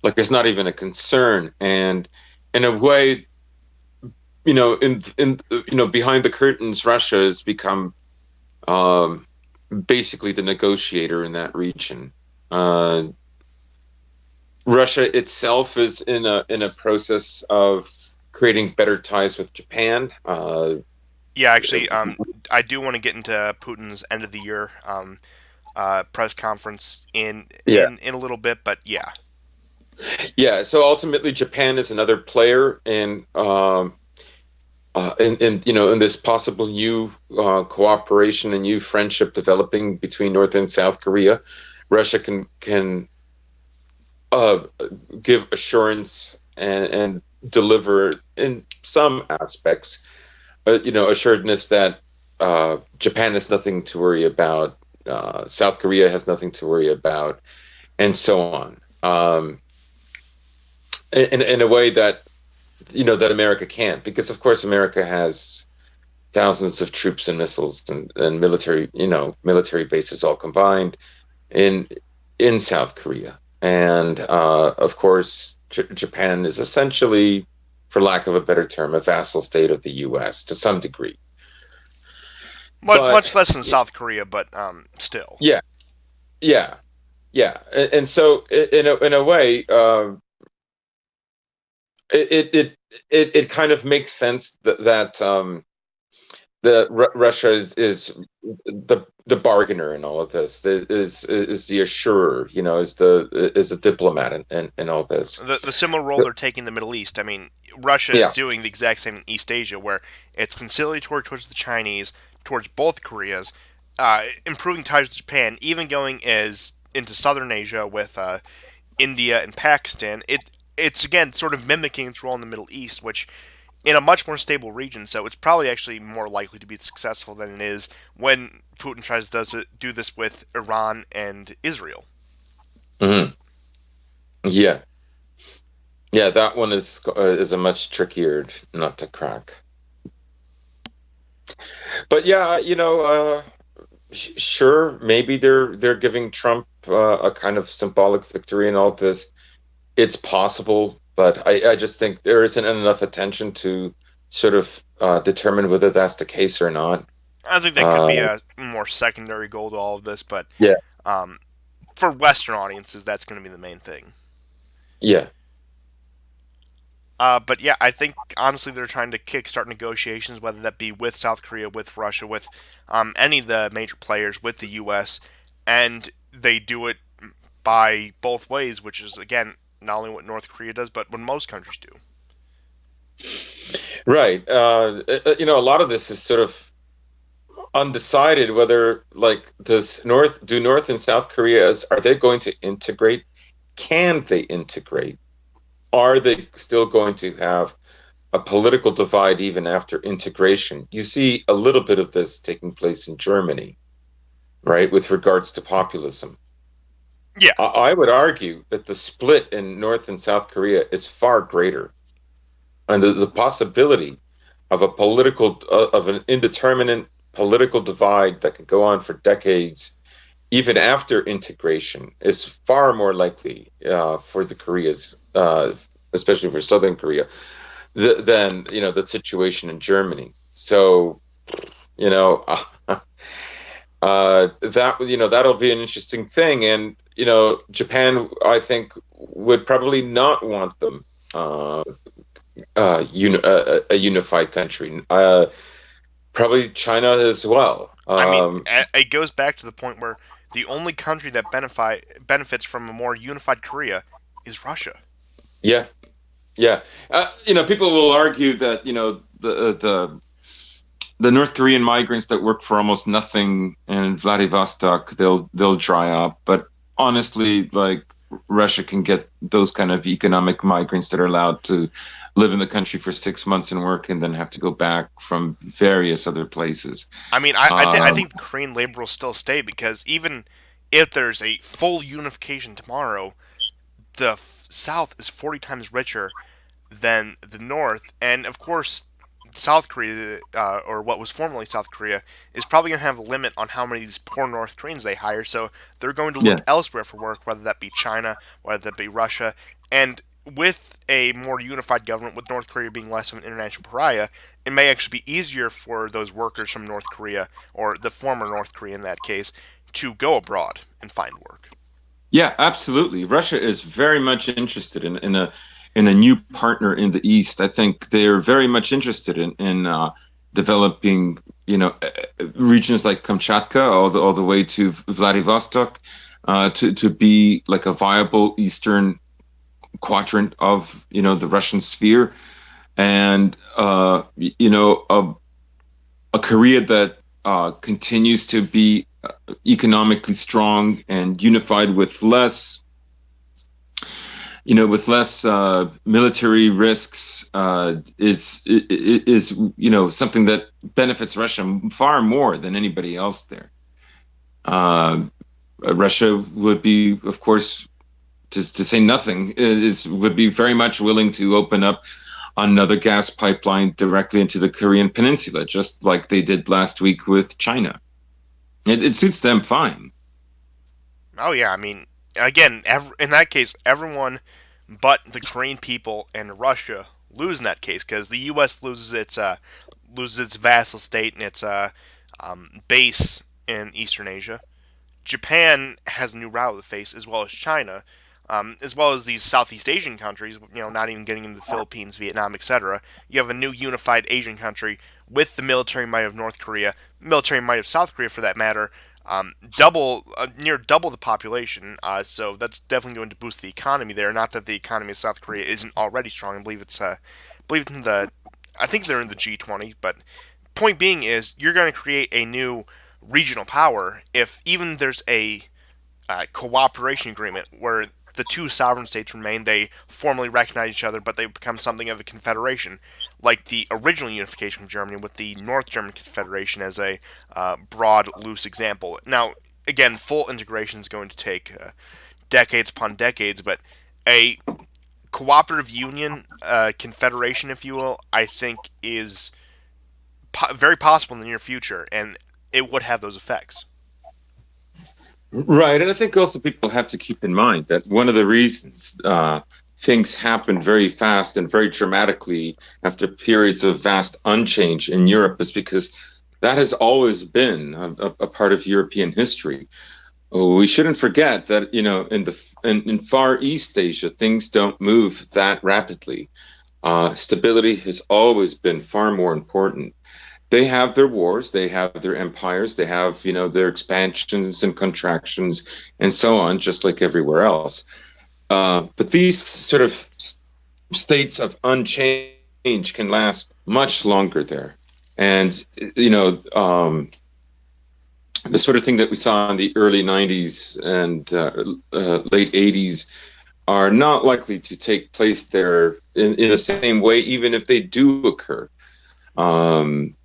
[SPEAKER 2] like it's not even a concern, and in a way, in behind the curtains, Russia has become um, basically the negotiator in that region. Uh, Russia itself is in a process of creating better ties with Japan.
[SPEAKER 1] Yeah, actually, I do want to get into Putin's end of the year press conference
[SPEAKER 2] Yeah,
[SPEAKER 1] in a little bit, but yeah,
[SPEAKER 2] yeah. So ultimately, Japan is another player in this possible new cooperation and new friendship developing between North and South Korea. Russia can uh, give assurance and deliver in some aspects, assuredness that Japan has nothing to worry about, South Korea has nothing to worry about, and so on. In a way that that America can't, because of course America has thousands of troops and missiles and military bases all combined in South Korea, and of course Japan is essentially, for lack of a better term, a vassal state of the U.S. to some degree. But
[SPEAKER 1] much less than South Korea, but still.
[SPEAKER 2] yeah, yeah, yeah, and so in a way, it it it kind of makes sense that Russia is the bargainer in all of this, is the assurer, is the diplomat in all this.
[SPEAKER 1] The similar role they're taking in the Middle East. I mean, Russia is
[SPEAKER 2] Yeah.
[SPEAKER 1] doing the exact same in East Asia, where it's conciliatory towards the Chinese, towards both Koreas, improving ties with Japan, even going as into Southern Asia with India and Pakistan. It's again sort of mimicking its role in the Middle East, which in a much more stable region. So it's probably actually more likely to be successful than it is when Putin tries to do this with Iran and Israel.
[SPEAKER 2] Hmm. Yeah, yeah, that one is a much trickier nut to crack. But yeah, sure, maybe they're giving Trump a kind of symbolic victory in all this. It's possible, but I just think there isn't enough attention to sort of determine whether that's the case or not.
[SPEAKER 1] I think that could
[SPEAKER 2] Uh,
[SPEAKER 1] be a more secondary goal to all of this, but
[SPEAKER 2] yeah,
[SPEAKER 1] um, for Western audiences, that's going to be the main thing.
[SPEAKER 2] yeah,
[SPEAKER 1] But yeah, I think honestly they're trying to kickstart negotiations, whether that be with South Korea, with Russia, with any of the major players, with the U.S., and they do it by both ways, which is again not only what North Korea does, but what most countries do.
[SPEAKER 2] right. A lot of this is sort of undecided whether, like, do North and South Koreas, are they going to integrate? Can they integrate? Are they still going to have a political divide even after integration? You see a little bit of this taking place in Germany, right, with regards to populism.
[SPEAKER 1] Yeah,
[SPEAKER 2] I would argue that the split in North and South Korea is far greater, and the possibility of a political of an indeterminate political divide that could go on for decades, even after integration, is far more likely for the Koreas, especially for Southern Korea, than the situation in Germany. So you know. That'll be an interesting thing, and Japan, I think, would probably not want them a unified country. Probably China as well.
[SPEAKER 1] I mean, it goes back to the point where the only country that benefits from a more unified Korea is Russia.
[SPEAKER 2] Yeah, yeah. People will argue that the North Korean migrants that work for almost nothing in Vladivostok, they'll dry up. But honestly, like Russia can get those kind of economic migrants that are allowed to live in the country for 6 months and work and then have to go back from various other places.
[SPEAKER 1] I mean, I
[SPEAKER 2] Um,
[SPEAKER 1] think the Korean labor will still stay because even if there's a full unification tomorrow, the South is 40 times richer than the North, and of course, South Korea, or what was formerly South Korea, is probably going to have a limit on how many of these poor North Koreans they hire. So they're going to look
[SPEAKER 2] yeah,
[SPEAKER 1] elsewhere for work, whether that be China, whether that be Russia, and with a more unified government, with North Korea being less of an international pariah, it may actually be easier for those workers from North Korea, or the former North Korea in that case, to go abroad and find work.
[SPEAKER 2] yeah, absolutely. Russia is very much interested in a new partner in the East. I think they're very much interested in developing, regions like Kamchatka all the way to Vladivostok, to be like a viable Eastern quadrant of the Russian sphere, and a Korea that continues to be economically strong and unified with less military risks, is something that benefits Russia far more than anybody else there. Uh, Russia would be, of course, just to say nothing, is would be very much willing to open up another gas pipeline directly into the Korean Peninsula, just like they did last week with China. It suits them fine.
[SPEAKER 1] Oh yeah, I mean, again, in that case, everyone but the Korean people and Russia lose in that case because the U.S. loses its vassal state and its base in Eastern Asia. Japan has a new route to face, as well as China, as well as these Southeast Asian countries. Not even getting into the Philippines, Vietnam, etc. You have a new unified Asian country with the military might of North Korea, military might of South Korea, for that matter. Near double the population. So that's definitely going to boost the economy there. Not that the economy of South Korea isn't already strong. I believe in the, I think they're in the G20. But point being is, you're going to create a new regional power if even there's a cooperation agreement where the two sovereign states remain. They formally recognize each other, but they become something of a confederation, like the original unification of Germany with the North German Confederation as a broad, loose example. Now, again, full integration is going to take decades upon decades, but a cooperative union, confederation, if you will, I think is very possible in the near future, and it would have those effects.
[SPEAKER 2] Right. And I think also people have to keep in mind that one of the reasons things happen very fast and very dramatically after periods of vast unchange in Europe is because that has always been a part of European history. We shouldn't forget that, in Far East Asia, things don't move that rapidly. Stability has always been far more important. They have their wars, they have their empires, they have, their expansions and contractions and so on, just like everywhere else. But these sort of states of unchange can last much longer there. And, the sort of thing that we saw in the early 90s and late 80s are not likely to take place there in the same way, even if they do occur. Um,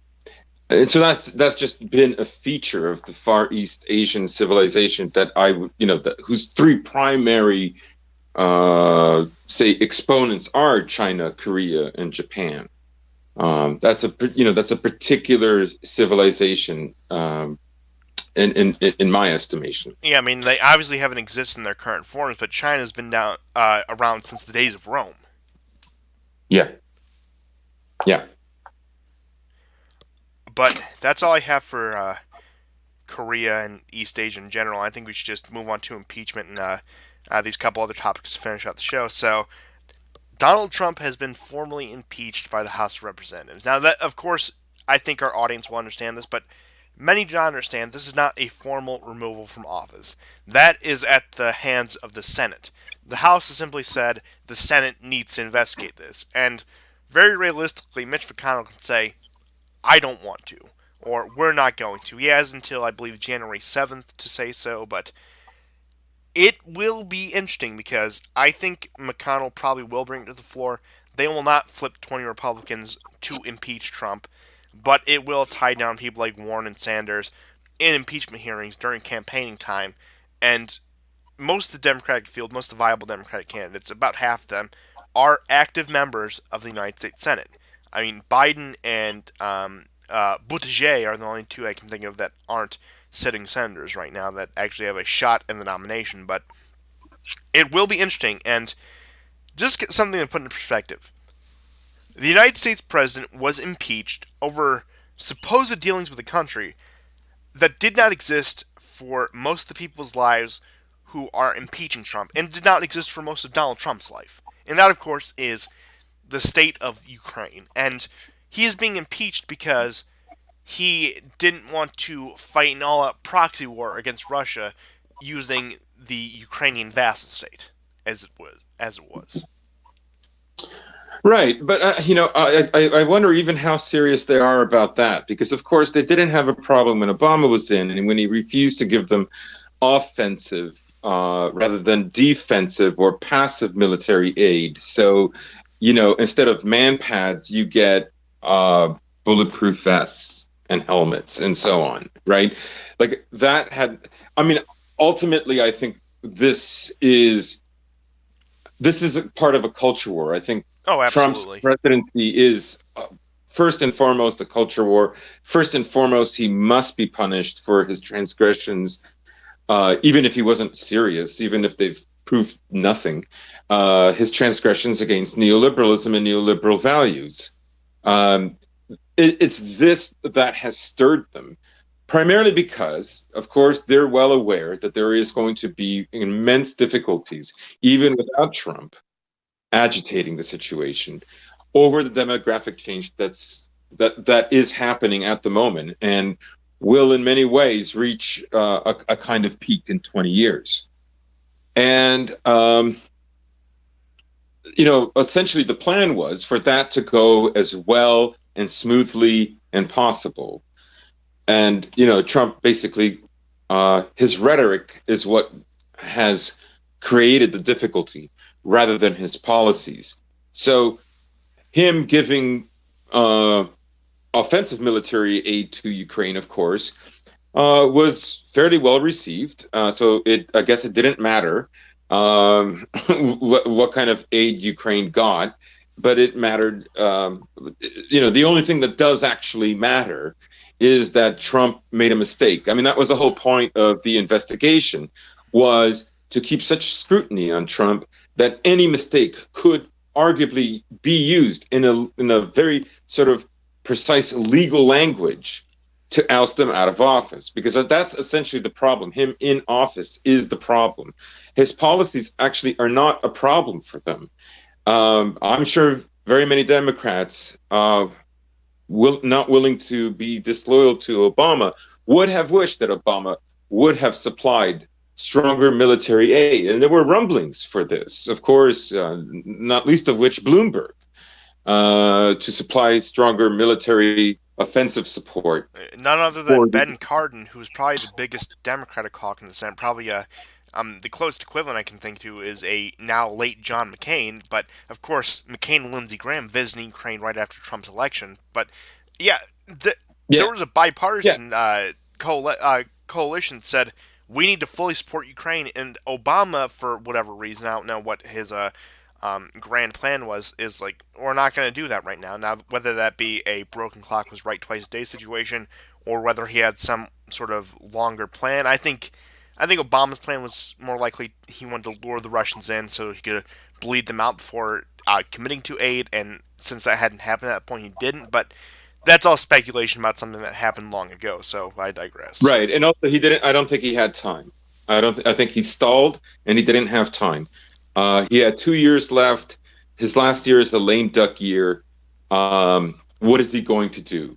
[SPEAKER 2] And so that's just been a feature of the Far East Asian civilization that I would, whose three primary, say, exponents are China, Korea, and Japan. That's a particular civilization, in my estimation.
[SPEAKER 1] Yeah, I mean, they obviously haven't existed in their current forms, but China's been down around since the days of Rome.
[SPEAKER 2] Yeah, yeah.
[SPEAKER 1] But that's all I have for Korea and East Asia in general. I think we should just move on to impeachment and these couple other topics to finish out the show. So, Donald Trump has been formally impeached by the House of Representatives. Now, that, of course, I think our audience will understand this, but many do not understand this is not a formal removal from office. That is at the hands of the Senate. The House has simply said the Senate needs to investigate this. And very realistically, Mitch McConnell can say, I don't want to, or we're not going to. He has until, I believe, January 7th to say so, but it will be interesting because I think McConnell probably will bring it to the floor. They will not flip 20 Republicans to impeach Trump, but it will tie down people like Warren and Sanders in impeachment hearings during campaigning time. And most of the Democratic field, most of the viable Democratic candidates, about half of them, are active members of the United States Senate. I mean, Biden and Buttigieg are the only two I can think of that aren't sitting senators right now that actually have a shot in the nomination. But it will be interesting, and just something to put in perspective. The United States president was impeached over supposed dealings with the country that did not exist for most of the people's lives who are impeaching Trump, and did not exist for most of Donald Trump's life. And that, of course, is the state of Ukraine. And he is being impeached because he didn't want to fight an all out proxy war against Russia using the Ukrainian vassal state as it was.
[SPEAKER 2] Right, but I wonder even how serious they are about that, because of course they didn't have a problem when Obama was in, and when he refused to give them offensive rather than defensive or passive military aid. So, instead of man pads, you get bulletproof vests and helmets and so on, right? Like that had, I mean, ultimately, I think this is part of a culture war. I think
[SPEAKER 1] Oh,
[SPEAKER 2] Trump's
[SPEAKER 1] absolutely.
[SPEAKER 2] presidency is first and foremost a culture war. First and foremost, he must be punished for his transgressions, even if he wasn't serious, even if they've proved nothing. His transgressions against neoliberalism and neoliberal values. Um, it's this that has stirred them, primarily because, of course, they're well aware that there is going to be immense difficulties, even without Trump agitating the situation over the demographic change that is happening at the moment, and will in many ways reach a kind of peak in 20 years. And essentially the plan was for that to go as well and smoothly and possible. And Trump basically, his rhetoric is what has created the difficulty rather than his policies. So him giving offensive military aid to Ukraine, of course, was fairly well received. So I guess it didn't matter what kind of aid Ukraine got, but it mattered. The only thing that does actually matter is that Trump made a mistake. I mean, that was the whole point of the investigation, was to keep such scrutiny on Trump that any mistake could arguably be used in a very sort of precise legal language to oust him out of office, because that's essentially the problem. Him in office is the problem. His policies actually are not a problem for them. I'm sure very many Democrats, not willing to be disloyal to Obama, would have wished that Obama would have supplied stronger military aid. And there were rumblings for this, of course, not least of which Bloomberg, to supply stronger military offensive support
[SPEAKER 1] None other than
[SPEAKER 2] for
[SPEAKER 1] Ben Cardin, who's probably the biggest Democratic hawk in the Senate. Probably the closest equivalent I can think to is a now late John McCain. But of course, McCain and Lindsey Graham visiting Ukraine right after Trump's election. But yeah, there
[SPEAKER 2] Yeah,
[SPEAKER 1] was a
[SPEAKER 2] yeah,
[SPEAKER 1] bipartisan coalition that said we need to fully support Ukraine, and Obama, for whatever reason, I don't know what his grand plan was, is like, we're not going to do that right now. Now, whether that be a broken clock was right twice a day situation, or whether he had some sort of longer plan, I think Obama's plan was more likely he wanted to lure the Russians in so he could bleed them out before committing to aid, and since that hadn't happened at that point, he didn't. But that's all speculation about something that happened long ago, so I digress.
[SPEAKER 2] right. And also, he didn't. I don't think he had time. I don't. I think he stalled, and he didn't have time. He had 2 years left. His last year is a lame duck year. What is he going to do?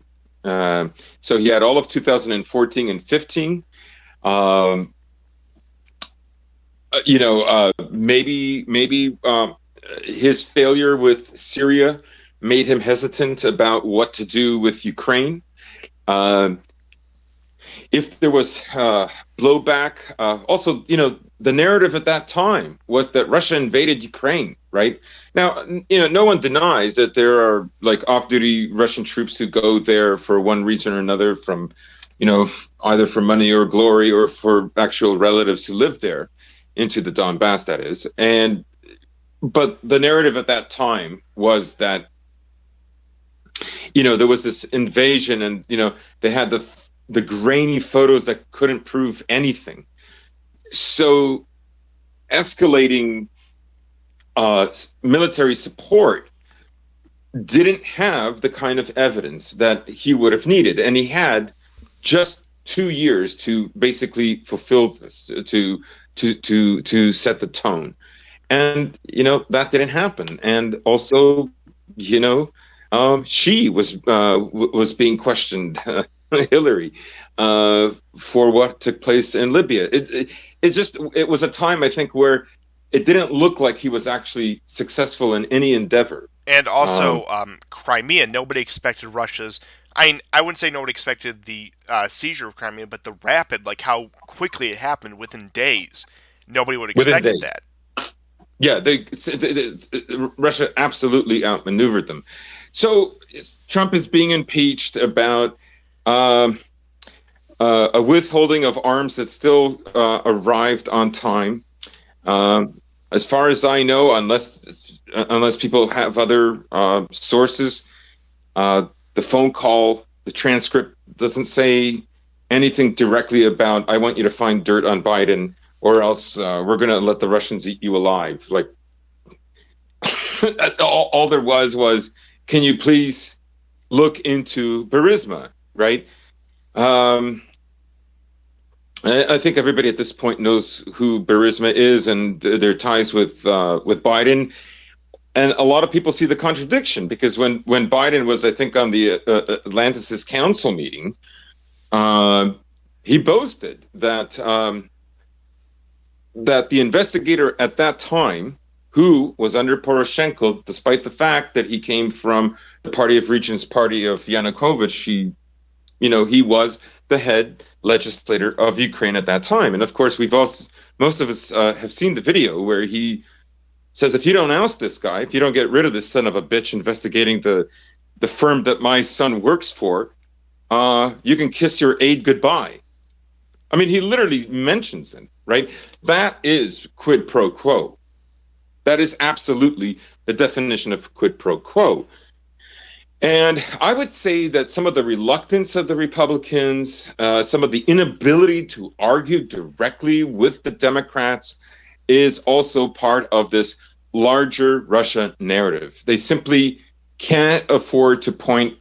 [SPEAKER 2] So he had all of 2014 and 15. Um, maybe his failure with Syria made him hesitant about what to do with Ukraine. Um, if there was blowback, also, the narrative at that time was that Russia invaded Ukraine, right? Now, no one denies that there are like off-duty Russian troops who go there for one reason or another, from, either for money or glory or for actual relatives who live there, into the Donbass, that is. But the narrative at that time was that, there was this invasion, and they had the grainy photos that couldn't prove anything. So escalating military support didn't have the kind of evidence that he would have needed, and he had just 2 years to basically fulfill this, to set the tone. And that didn't happen. And also, she was being questioned, Hillary, for what took place in Libya. It was a time, I think, where it didn't look like he was actually successful in any endeavor.
[SPEAKER 1] And
[SPEAKER 2] Um,
[SPEAKER 1] also, Crimea. Nobody expected Russia's. I wouldn't say nobody expected the seizure of Crimea, but the rapid, like how quickly it happened within days. Nobody would have
[SPEAKER 2] within
[SPEAKER 1] expected
[SPEAKER 2] days.
[SPEAKER 1] that.
[SPEAKER 2] Yeah, Russia absolutely outmaneuvered them. So Trump is being impeached about um, a withholding of arms that still arrived on time. As far as I know, unless people have other sources, the phone call, the transcript doesn't say anything directly about "I want you to find dirt on Biden, or else we're going to let the Russians eat you alive." Like all there was, "Can you please look into Burisma?" Right? Um, I think everybody at this point knows who Burisma is and their ties with Biden. And a lot of people see the contradiction, because when Biden was, I think, on the Atlantis Council meeting, uh, he boasted that the investigator at that time, who was under Poroshenko, despite the fact that he came from the Party of Regions party of Yanukovych, he was the head legislator of Ukraine at that time. And of course, most of us have seen the video where he says, if you don't oust this guy, if you don't get rid of this son of a bitch investigating the firm that my son works for, you can kiss your aide goodbye. I mean, he literally mentions it, right? That is quid pro quo. That is absolutely the definition of quid pro quo. And I would say that some of the reluctance of the Republicans, some of the inability to argue directly with the Democrats, is also part of this larger Russia narrative. They simply can't afford to point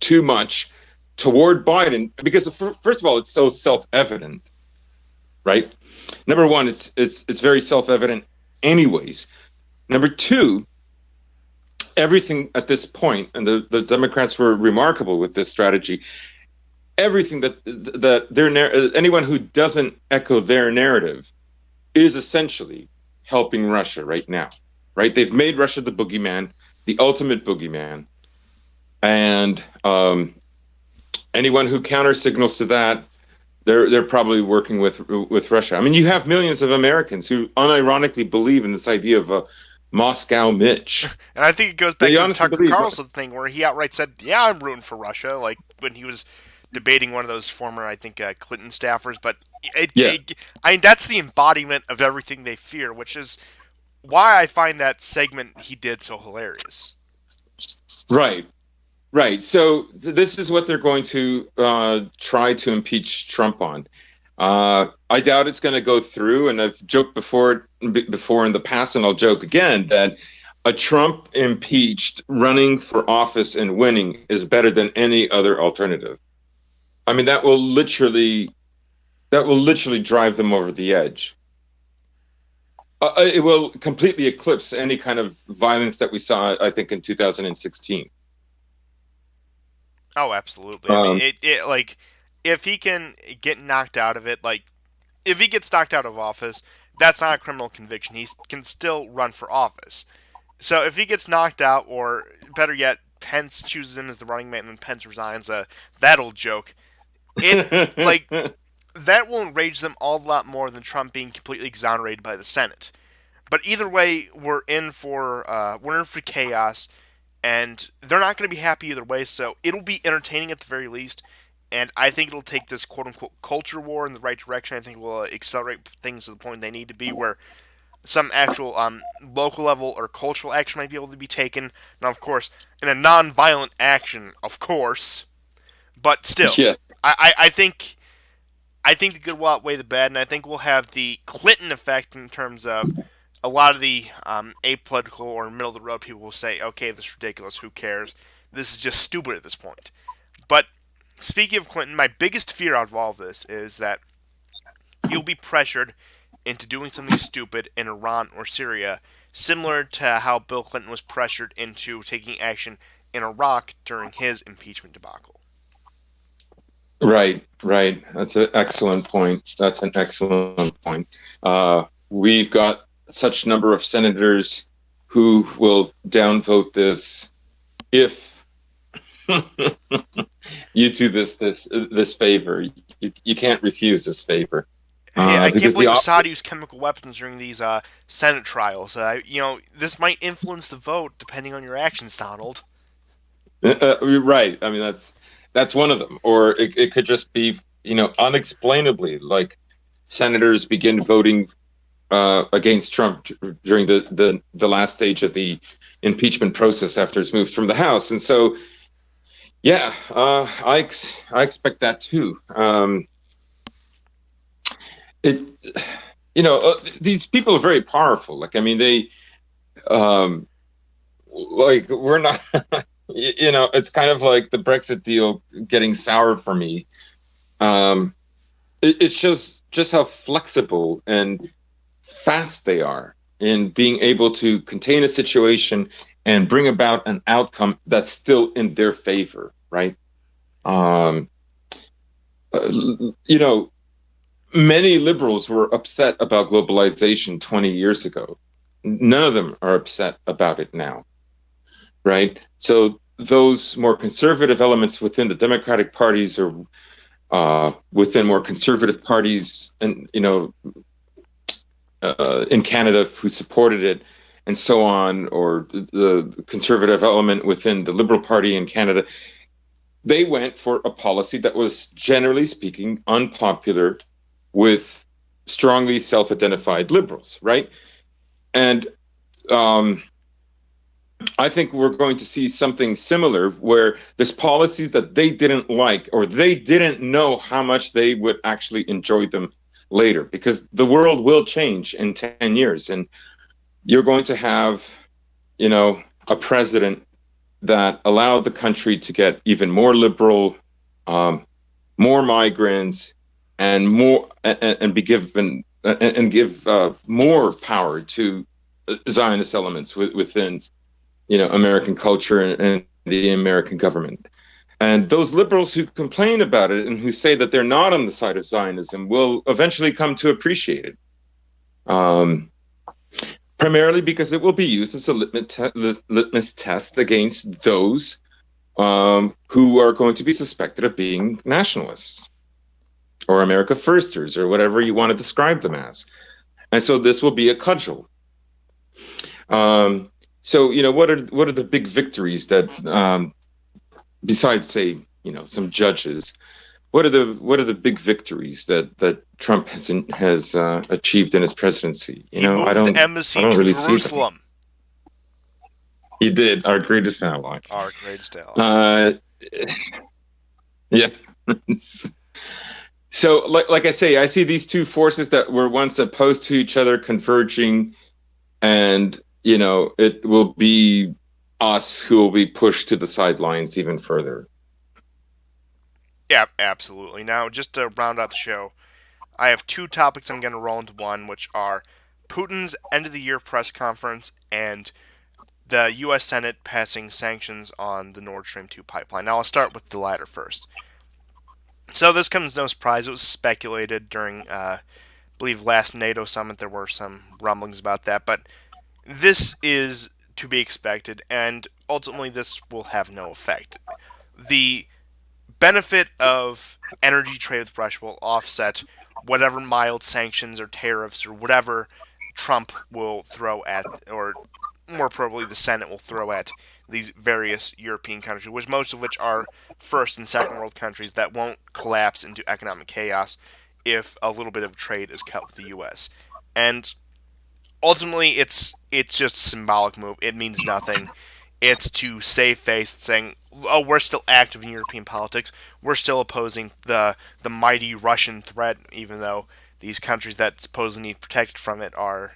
[SPEAKER 2] too much toward Biden, because first of all, it's so self-evident, right? Number one, it's very self-evident anyways. Number two, everything at this point, and the Democrats were remarkable with this strategy, everything that anyone who doesn't echo their narrative is essentially helping Russia right now, right? They've made Russia the boogeyman, the ultimate boogeyman. And anyone who counter signals to that, they're probably working with Russia. I mean, you have millions of Americans who unironically believe in this idea of a Moscow Mitch.
[SPEAKER 1] And I think it goes back
[SPEAKER 2] They
[SPEAKER 1] to the
[SPEAKER 2] honestly
[SPEAKER 1] Tucker
[SPEAKER 2] believe.
[SPEAKER 1] Carlson thing where he outright said, "Yeah, I'm rooting for Russia," like when he was debating one of those former, I think, Clinton staffers. But
[SPEAKER 2] Yeah,
[SPEAKER 1] I mean, that's the embodiment of everything they fear, which is why I find that segment he did so hilarious.
[SPEAKER 2] right. Right. So this is what they're going to try to impeach Trump on. I doubt it's going to go through, and I've joked before in the past, and I'll joke again that a Trump impeached running for office and winning is better than any other alternative. I mean, that will literally drive them over the edge. It will completely eclipse any kind of violence that we saw, I think, in 2016.
[SPEAKER 1] Oh, absolutely. I mean,
[SPEAKER 2] Um,
[SPEAKER 1] it like if he can get knocked out of it, like if he gets knocked out of office, that's not a criminal conviction. He can still run for office. So if he gets knocked out, or better yet, Pence chooses him as the running mate and then Pence resigns, that old joke, it like that will enrage them all a lot more than Trump being completely exonerated by the Senate. But either way, we're in for chaos, and they're not going to be happy either way. So it'll be entertaining at the very least, and I think it'll take this quote unquote culture war in the right direction. I think it will accelerate things to the point they need to be, where some actual local level or cultural action might be able to be taken. Now, of course, in a non-violent action, of course, but still,
[SPEAKER 2] yeah,
[SPEAKER 1] I think the good will outweigh the bad, and I think we'll have the Clinton effect in terms of a lot of the apolitical or middle of the road people will say, okay, this is ridiculous, who cares? This is just stupid at this point. But speaking of Clinton, my biggest fear out of all of this is that he'll be pressured into doing something stupid in Iran or Syria, similar to how Bill Clinton was pressured into taking action in Iraq during his impeachment debacle.
[SPEAKER 2] right, right. That's an excellent point. That's an excellent point. We've got such number of senators who will downvote this if you do this favor. You can't refuse this favor
[SPEAKER 1] Hey, I can't
[SPEAKER 2] because the
[SPEAKER 1] believe
[SPEAKER 2] op-
[SPEAKER 1] Assad used chemical weapons during these Senate trials. This might influence the vote depending on your actions, Donald.
[SPEAKER 2] right. I mean, that's one of them, or it could just be unexplainably like senators begin voting against Trump during the last stage of the impeachment process after it's moved from the House, and so yeah, I expect that too. It these people are very powerful. Like I mean, they um, like we're not. It's kind of like the Brexit deal getting sour for me. Um, it shows just how flexible and fast they are in being able to contain a situation and bring about an outcome that's still in their favor, right? Um, uh, you know, Many liberals were upset about globalization 20 years ago. None of them are upset about it now, right? So those more conservative elements within the Democratic parties or within more conservative parties and in Canada who supported it and so on, or the conservative element within the Liberal Party in Canada, they went for a policy that was generally speaking unpopular with strongly self-identified liberals, right? And um, I think we're going to see something similar where there's policies that they didn't like or they didn't know how much they would actually enjoy them later because the world will change in 10 years and you're going to have, a president that allowed the country to get even more liberal, um, more migrants, and more and be given and give more power to Zionist elements within American culture and the American government. And those liberals who complain about it and who say that they're not on the side of Zionism will eventually come to appreciate it. Primarily because it will be used as a litmus test against those who are going to be suspected of being nationalists or America firsters or whatever you want to describe them as. And so this will be a cudgel. So, what are the big victories that, besides, say, some judges, what are the big victories that Trump has achieved in his presidency?
[SPEAKER 1] He
[SPEAKER 2] I
[SPEAKER 1] moved the
[SPEAKER 2] don't I
[SPEAKER 1] embassy
[SPEAKER 2] don't
[SPEAKER 1] to
[SPEAKER 2] really see them.
[SPEAKER 1] Jerusalem,
[SPEAKER 2] He did, our greatest ally.
[SPEAKER 1] our greatest ally.
[SPEAKER 2] Uh, yeah. So, like I say, I see these two forces that were once opposed to each other converging, and it will be us who will be pushed to the sidelines even further.
[SPEAKER 1] Yeah, absolutely. Now, just to round out the show, I have two topics I'm going to roll into one, which are Putin's end of the year press conference and the U.S. Senate passing sanctions on the Nord Stream 2 pipeline. Now, I'll start with the latter first. So, this comes as no surprise. It was speculated during, I believe, last NATO summit. There were some rumblings about that, but this is to be expected, and ultimately, this will have no effect. The benefit of energy trade with Russia will offset whatever mild sanctions or tariffs or whatever Trump will throw at, or more probably the Senate will throw at these various European countries, most of which are first and second world countries that won't collapse into economic chaos if a little bit of trade is cut with the U.S. And ultimately, it's just a symbolic move. It means nothing. It's to save face, saying, "Oh, we're still active in European politics. We're still opposing the mighty Russian threat, even though these countries that supposedly need protected from it are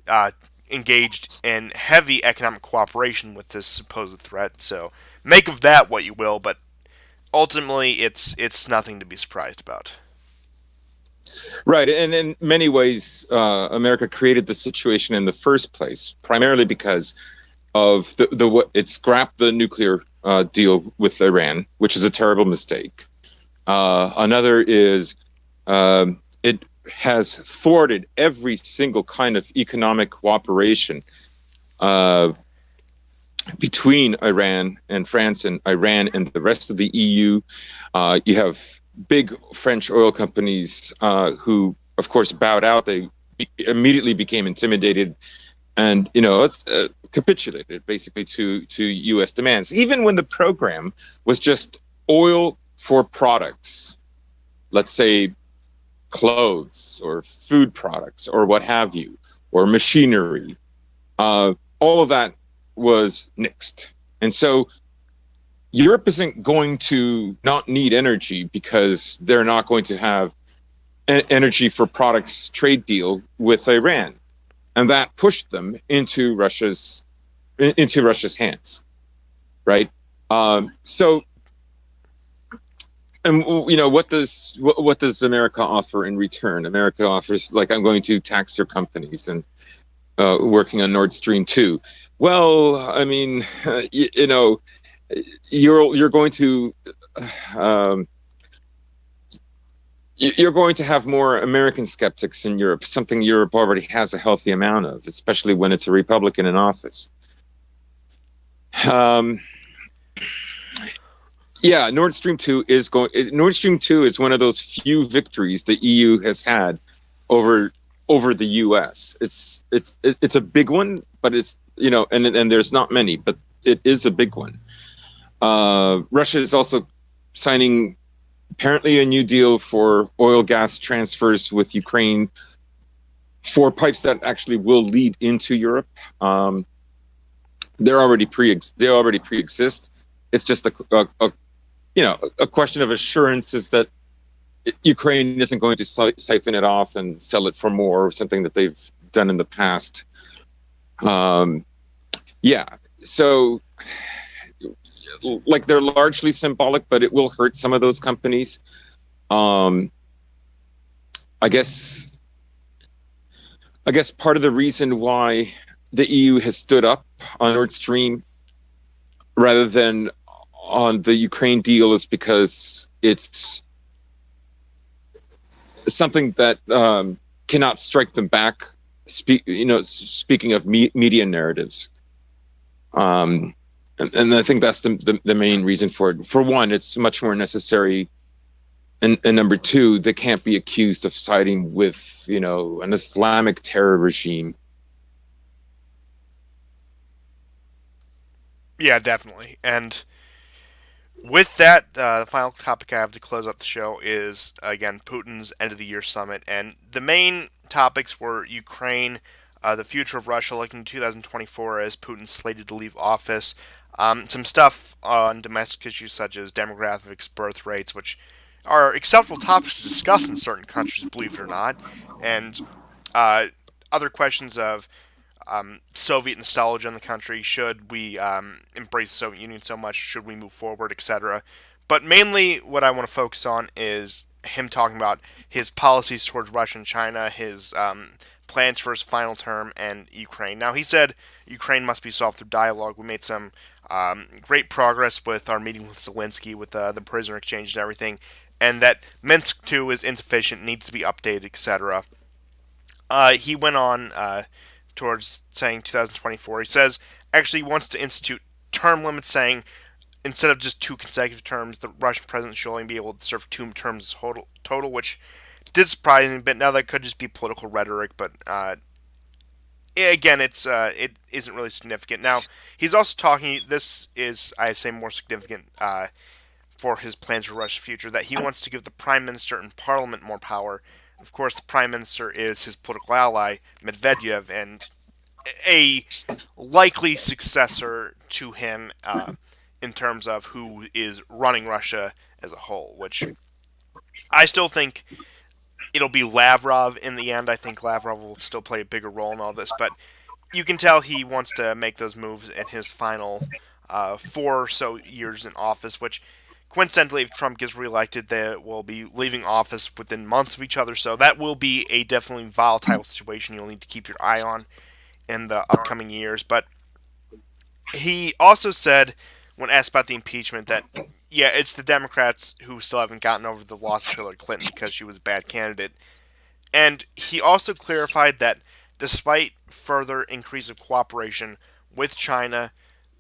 [SPEAKER 1] uh, engaged in heavy economic cooperation with this supposed threat. So make of that what you will, but ultimately, it's nothing to be surprised about."
[SPEAKER 2] Right, and in many ways, America created the situation in the first place, primarily because of it scrapped the nuclear deal with Iran, which is a terrible mistake. Another is, it has thwarted every single kind of economic cooperation uh, between Iran and France and Iran and the rest of the EU. You have big French oil companies who, of course, bowed out. They immediately became intimidated, and it's capitulated basically to U.S. demands. Even when the program was just oil for products, let's say clothes or food products or what have you, or machinery, all of that was nixed. And so Europe isn't going to not need energy because they're not going to have energy for products trade deal with Iran, and that pushed them into Russia's hands, right? So, and what does America offer in return? America offers, like, I'm going to tax your companies and working on Nord Stream 2. Well, I mean, you're going to um, you're going to have more American skeptics in Europe, something Europe already has a healthy amount of, especially when it's a Republican in office. Um, yeah, Nord Stream 2 is one of those few victories the EU has had over over the US. It's a big one, but and there's not many, but it is a big one. Russia is also signing apparently a new deal for oil gas transfers with Ukraine for pipes that actually will lead into Europe. Um, they already pre-exist. It's just a question of assurances that Ukraine isn't going to siphon it off and sell it for more, or something that they've done in the past. Um, yeah, so, like, they're largely symbolic, but it will hurt some of those companies. Um, I guess I guess part of the reason why the EU has stood up on Nord Stream rather than on the Ukraine deal is because it's something that cannot strike them back. Speaking of media narratives, and I think that's the main reason for it. For one, it's much more necessary, and number two, they can't be accused of siding with an Islamic terror regime.
[SPEAKER 1] Yeah, definitely. And with that, the final topic I have to close out the show is again Putin's end of the year summit, and the main topics were Ukraine, the future of Russia looking to 2024 as Putin's slated to leave office, some stuff on domestic issues such as demographics, birth rates, which are acceptable topics to discuss in certain countries, believe it or not, and uh, other questions of Soviet nostalgia in the country. Should we embrace the Soviet Union so much? Should we move forward, etc.? But mainly, what I want to focus on is him talking about his policies towards Russia and China, his plans for his final term, and Ukraine. Now, he said Ukraine must be solved through dialogue. We made some great progress with our meeting with Zelensky, with the prisoner exchange and everything, and that Minsk 2 is insufficient, needs to be updated, etc. He went on towards saying 2024. He says actually he wants to institute term limits, saying instead of just two consecutive terms, the Russian president should only be able to serve two terms total, which did surprise me. But now that could just be political rhetoric. But again, it isn't really significant. Now he's also talking. This is, I say, more significant for his plans for Russia's future. That he wants to give the prime minister and parliament more power. Of course, the prime minister is his political ally Medvedev, and a likely successor to him in terms of who is running Russia as a whole, which I still think it'll be Lavrov in the end. I think Lavrov will still play a bigger role in all this, but you can tell he wants to make those moves in his final 4 or so years in office, which coincidentally, if Trump gets reelected, they will be leaving office within months of each other, so that will be a definitely volatile situation you'll need to keep your eye on in the upcoming years. But he also said, when asked about the impeachment, that yeah, it's the Democrats who still haven't gotten over the loss of Hillary Clinton because she was a bad candidate. And he also clarified that despite further increase of cooperation with China,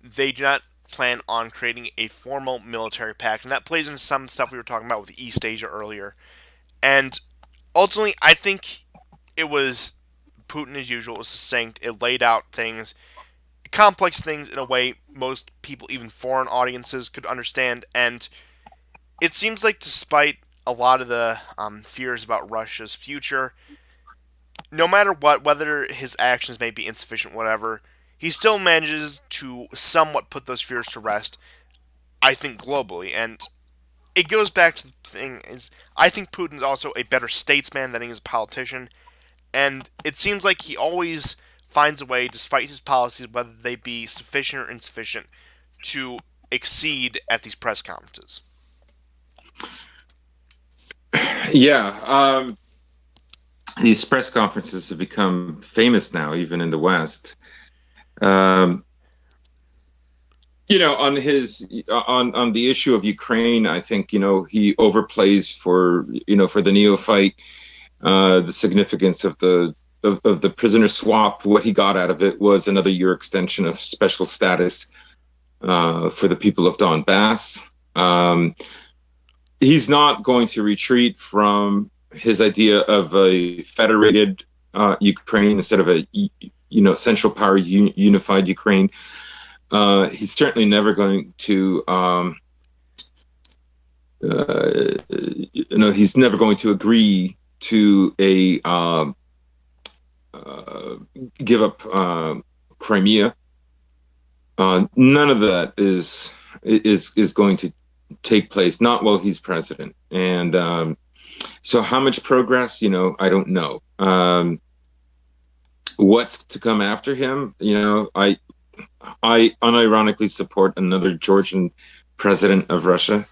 [SPEAKER 1] they do not plan on creating a formal military pact. And that plays into some stuff we were talking about with East Asia earlier. And ultimately, I think it was Putin, as usual, was succinct. It laid out things, complex things, in a way most people, even foreign audiences, could understand. And it seems like, despite a lot of the fears about Russia's future, no matter what, whether his actions may be insufficient, whatever, he still manages to somewhat put those fears to rest. I think globally, and it goes back to the thing is I think Putin's also a better statesman than he is a politician, and it seems like he always finds a way, despite his policies, whether they be sufficient or insufficient, to exceed at these press conferences.
[SPEAKER 2] Yeah, these press conferences have become famous now, even in the West. Um, on the issue of Ukraine, I think he overplays for the neophyte the significance of the prisoner swap. What he got out of it was another year extension of special status for the people of Donbass. He's not going to retreat from his idea of a federated Ukraine instead of a central power unified Ukraine. He's certainly never going to he's never going to agree to a give up Crimea. None of that is going to take place, not while he's president. And so how much progress, I don't know. What's to come after him? I unironically support another Georgian president of Russia.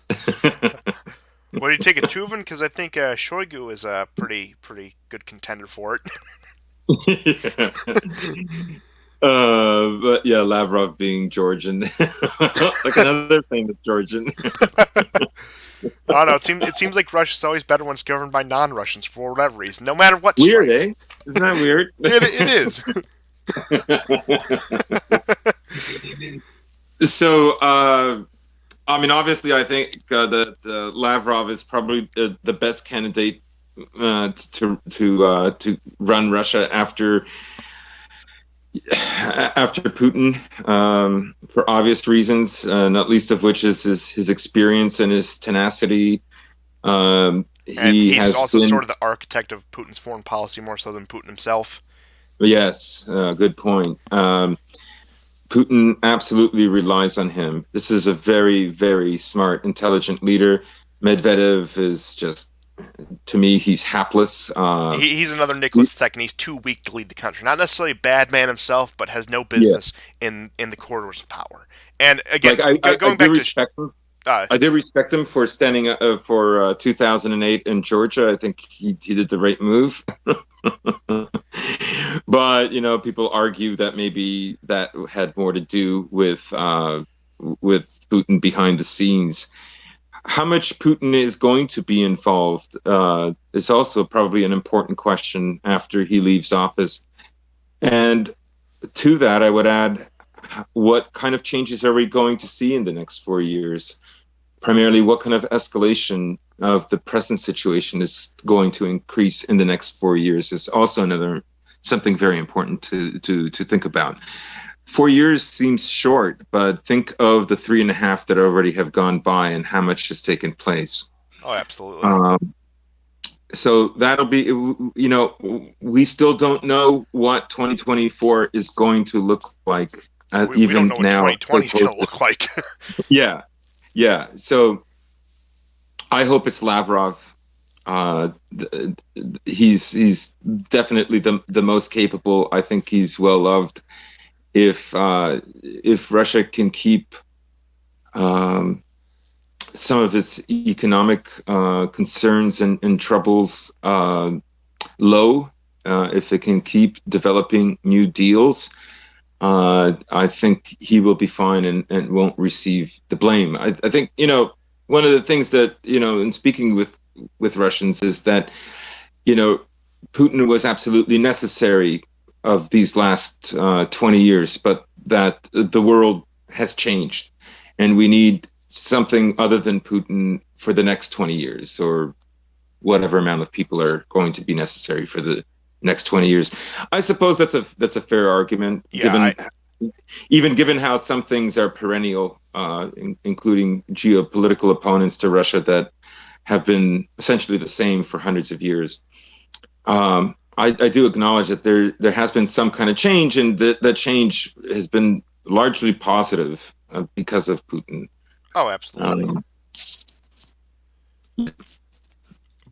[SPEAKER 1] What do you take a Tuvin? Because I think Shoigu is a pretty good contender for it.
[SPEAKER 2] Yeah. But yeah, Lavrov being Georgian, like another famous Georgian.
[SPEAKER 1] I don't know. It seems like Russia's always better when it's governed by non-Russians for whatever reason, no matter what
[SPEAKER 2] Weird,
[SPEAKER 1] stripe.
[SPEAKER 2] eh? Isn't that weird?
[SPEAKER 1] It is.
[SPEAKER 2] So, obviously, I think that Lavrov is probably the best candidate to run Russia after After Putin, for obvious reasons, not least of which is his experience and his tenacity.
[SPEAKER 1] And
[SPEAKER 2] He
[SPEAKER 1] he's
[SPEAKER 2] has
[SPEAKER 1] also
[SPEAKER 2] been,
[SPEAKER 1] sort of the architect of Putin's foreign policy more so than Putin himself.
[SPEAKER 2] yes, good point. Putin absolutely relies on him. This is a very, very smart, intelligent leader. Medvedev is just, to me, he's hapless.
[SPEAKER 1] He's another
[SPEAKER 2] He-
[SPEAKER 1] Nicholas II. He's too weak to lead the country. Not necessarily a bad man himself, but has no
[SPEAKER 2] yeah,
[SPEAKER 1] business in the corridors of power. And
[SPEAKER 2] like
[SPEAKER 1] again,
[SPEAKER 2] I
[SPEAKER 1] going
[SPEAKER 2] do
[SPEAKER 1] back to
[SPEAKER 2] respect him.
[SPEAKER 1] uh,
[SPEAKER 2] I did respect him for standing for 2008 in Georgia. I think he did the right move. But people argue that maybe that had more to do with Putin behind the scenes. How much Putin is going to be involved is also probably an important question after he leaves office. And to that, I would add, what kind of changes are we going to see in the next 4 years? Primarily, what kind of escalation of the present situation is going to increase in the next 4 years is also another something very important to think about. 4 years seems short, but think of the 3.5 that already have gone by and how much has taken place.
[SPEAKER 1] oh, absolutely.
[SPEAKER 2] Um, so that'll be, we still don't know what 2024 is going to look like,
[SPEAKER 1] We don't
[SPEAKER 2] even
[SPEAKER 1] know what
[SPEAKER 2] now.
[SPEAKER 1] 2020 is going to look like.
[SPEAKER 2] Yeah, yeah. So I hope it's Lavrov. He's definitely the most capable. I think he's well loved. If Russia can keep um, some of its economic concerns and troubles low, if it can keep developing new deals, I think he will be fine and won't receive the blame. I think one of the things that in speaking with Russians is that you know Putin was absolutely necessary of these last 20 years, but that the world has changed, and we need something other than Putin for the next 20 years, or whatever amount of people are going to be necessary for the next 20 years. I suppose that's a fair argument,
[SPEAKER 1] Yeah,
[SPEAKER 2] given even given how some things are perennial, including geopolitical opponents to Russia that have been essentially the same for hundreds of years. I do acknowledge that there has been some kind of change, and that change has been largely positive because of Putin.
[SPEAKER 1] oh, absolutely.
[SPEAKER 2] Um,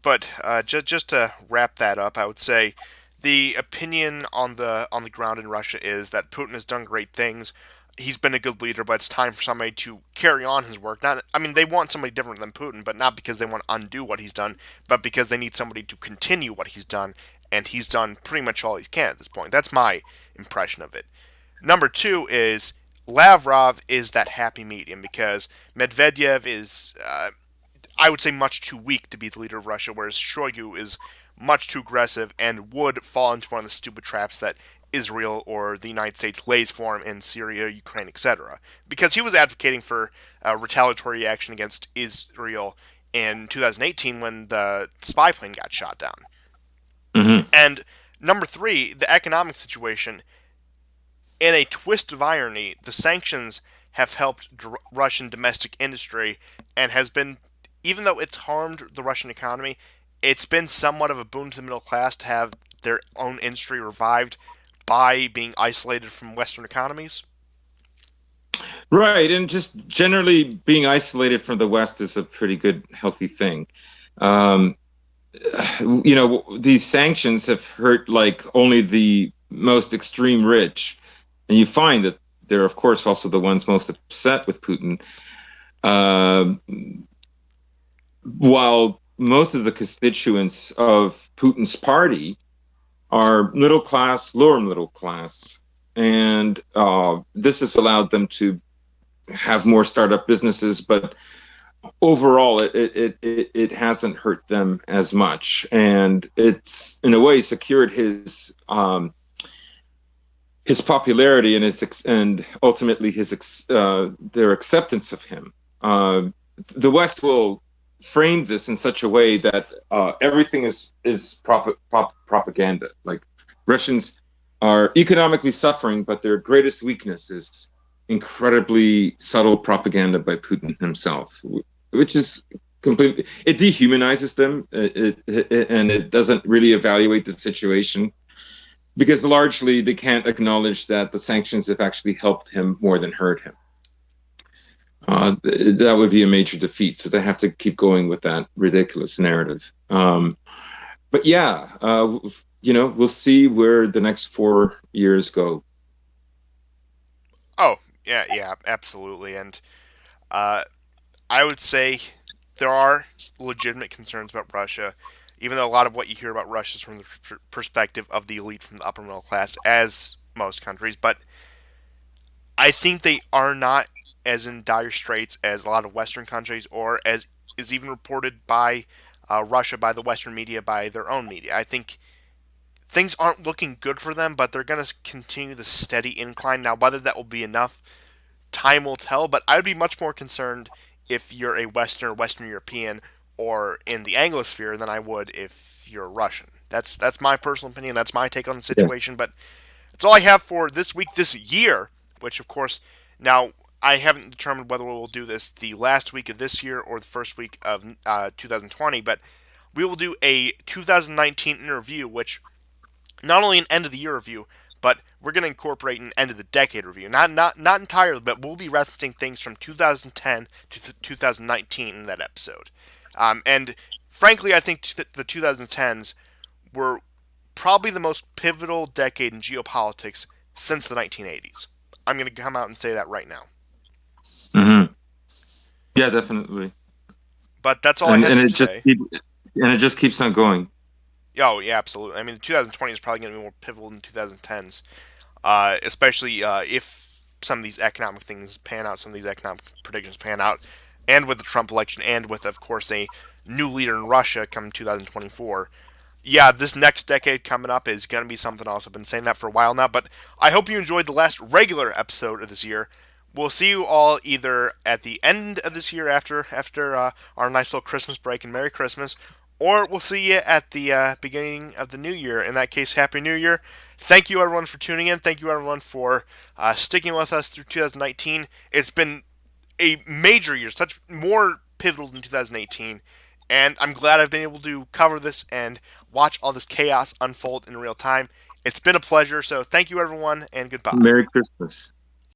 [SPEAKER 1] But just to wrap that up, I would say the opinion on the ground in Russia is that Putin has done great things. He's been a good leader, but it's time for somebody to carry on his work. Not, I mean, they want somebody different than Putin, but not because they want to undo what he's done, but because they need somebody to continue what he's done, and he's done pretty much all he can at this point. That's my impression of it. Number two is Lavrov is that happy medium because Medvedev is I would say much too weak to be the leader of Russia, whereas Shoigu is much too aggressive and would fall into one of the stupid traps that Israel or the United States lays for him in Syria, Ukraine, etc. Because he was advocating for retaliatory action against Israel in 2018 when the spy plane got shot down.
[SPEAKER 2] mhm.
[SPEAKER 1] And number three, the economic situation. In a twist of irony, the sanctions have helped Russian domestic industry and has been, even though it's harmed the Russian economy, it's been somewhat of a boon to the middle class to have their own industry revived by being isolated from Western economies.
[SPEAKER 2] Right, and just generally being isolated from the West is a pretty good, healthy thing. Um, these sanctions have hurt like only the most extreme rich, and you find that they're, of course, also the ones most upset with Putin. Uh, while most of the constituents of Putin's party are middle class, lower middle class, and this has allowed them to have more startup businesses, but overall it hasn't hurt them as much, and it's in a way secured his popularity and and ultimately their acceptance of him. The West will frame this in such a way that everything is propaganda. Like Russians are economically suffering, but their greatest weakness is incredibly subtle propaganda by Putin himself, which is completely, it dehumanizes them, and it doesn't really evaluate the situation because largely they can't acknowledge that the sanctions have actually helped him more than hurt him. That would be a major defeat. So they have to keep going with that ridiculous narrative. But yeah, we'll see where the next 4 years go.
[SPEAKER 1] Oh, yeah, yeah, absolutely. And uh, I would say there are legitimate concerns about Russia, even though a lot of what you hear about Russia is from the perspective of the elite from the upper middle class, as most countries. But I think they are not as in dire straits as a lot of Western countries, or as is even reported by Russia, by the Western media, by their own media. I think things aren't looking good for them, but they're going to continue the steady incline. Now, whether that will be enough, time will tell, but I would be much more concerned if you're a Western or Western European or in the Anglosphere than I would if you're Russian. That's my personal opinion. That's my take on the
[SPEAKER 2] Yeah.
[SPEAKER 1] situation. But that's all I have for this week, this year. Which, of course, now I haven't determined whether we'll do this the last week of this year or the first week of 2020. But we will do a 2019 interview, which not only an end of the year review, but we're going to incorporate an end of the decade review. Not entirely, but we'll be referencing things from 2010 to 2019 in that episode. And frankly, I think the 2010s were probably the most pivotal decade in geopolitics since the 1980s. I'm going to come out and say that right now.
[SPEAKER 2] Mm-hmm. Yeah, definitely.
[SPEAKER 1] But that's all I
[SPEAKER 2] And
[SPEAKER 1] had
[SPEAKER 2] and
[SPEAKER 1] for
[SPEAKER 2] it just
[SPEAKER 1] today.
[SPEAKER 2] and it just keeps on going.
[SPEAKER 1] Oh, yeah, absolutely. I mean, 2020 is probably going to be more pivotal than 2010s. Especially if some of these economic things pan out, some of these economic predictions pan out, and with the Trump election, and with, of course, a new leader in Russia come 2024. Yeah, this next decade coming up is going to be something else. I've been saying that for a while now, but I hope you enjoyed the last regular episode of this year. We'll see you all either at the end of this year after our nice little Christmas break and Merry Christmas, or we'll see you at the beginning of the new year. In that case, Happy New Year. Thank you everyone for tuning in. Thank you everyone for sticking with us through 2019. It's been a major year, such more pivotal than 2018. And I'm glad I've been able to cover this and watch all this chaos unfold in real time. It's been a pleasure. So thank you, everyone, and goodbye.
[SPEAKER 2] Merry Christmas.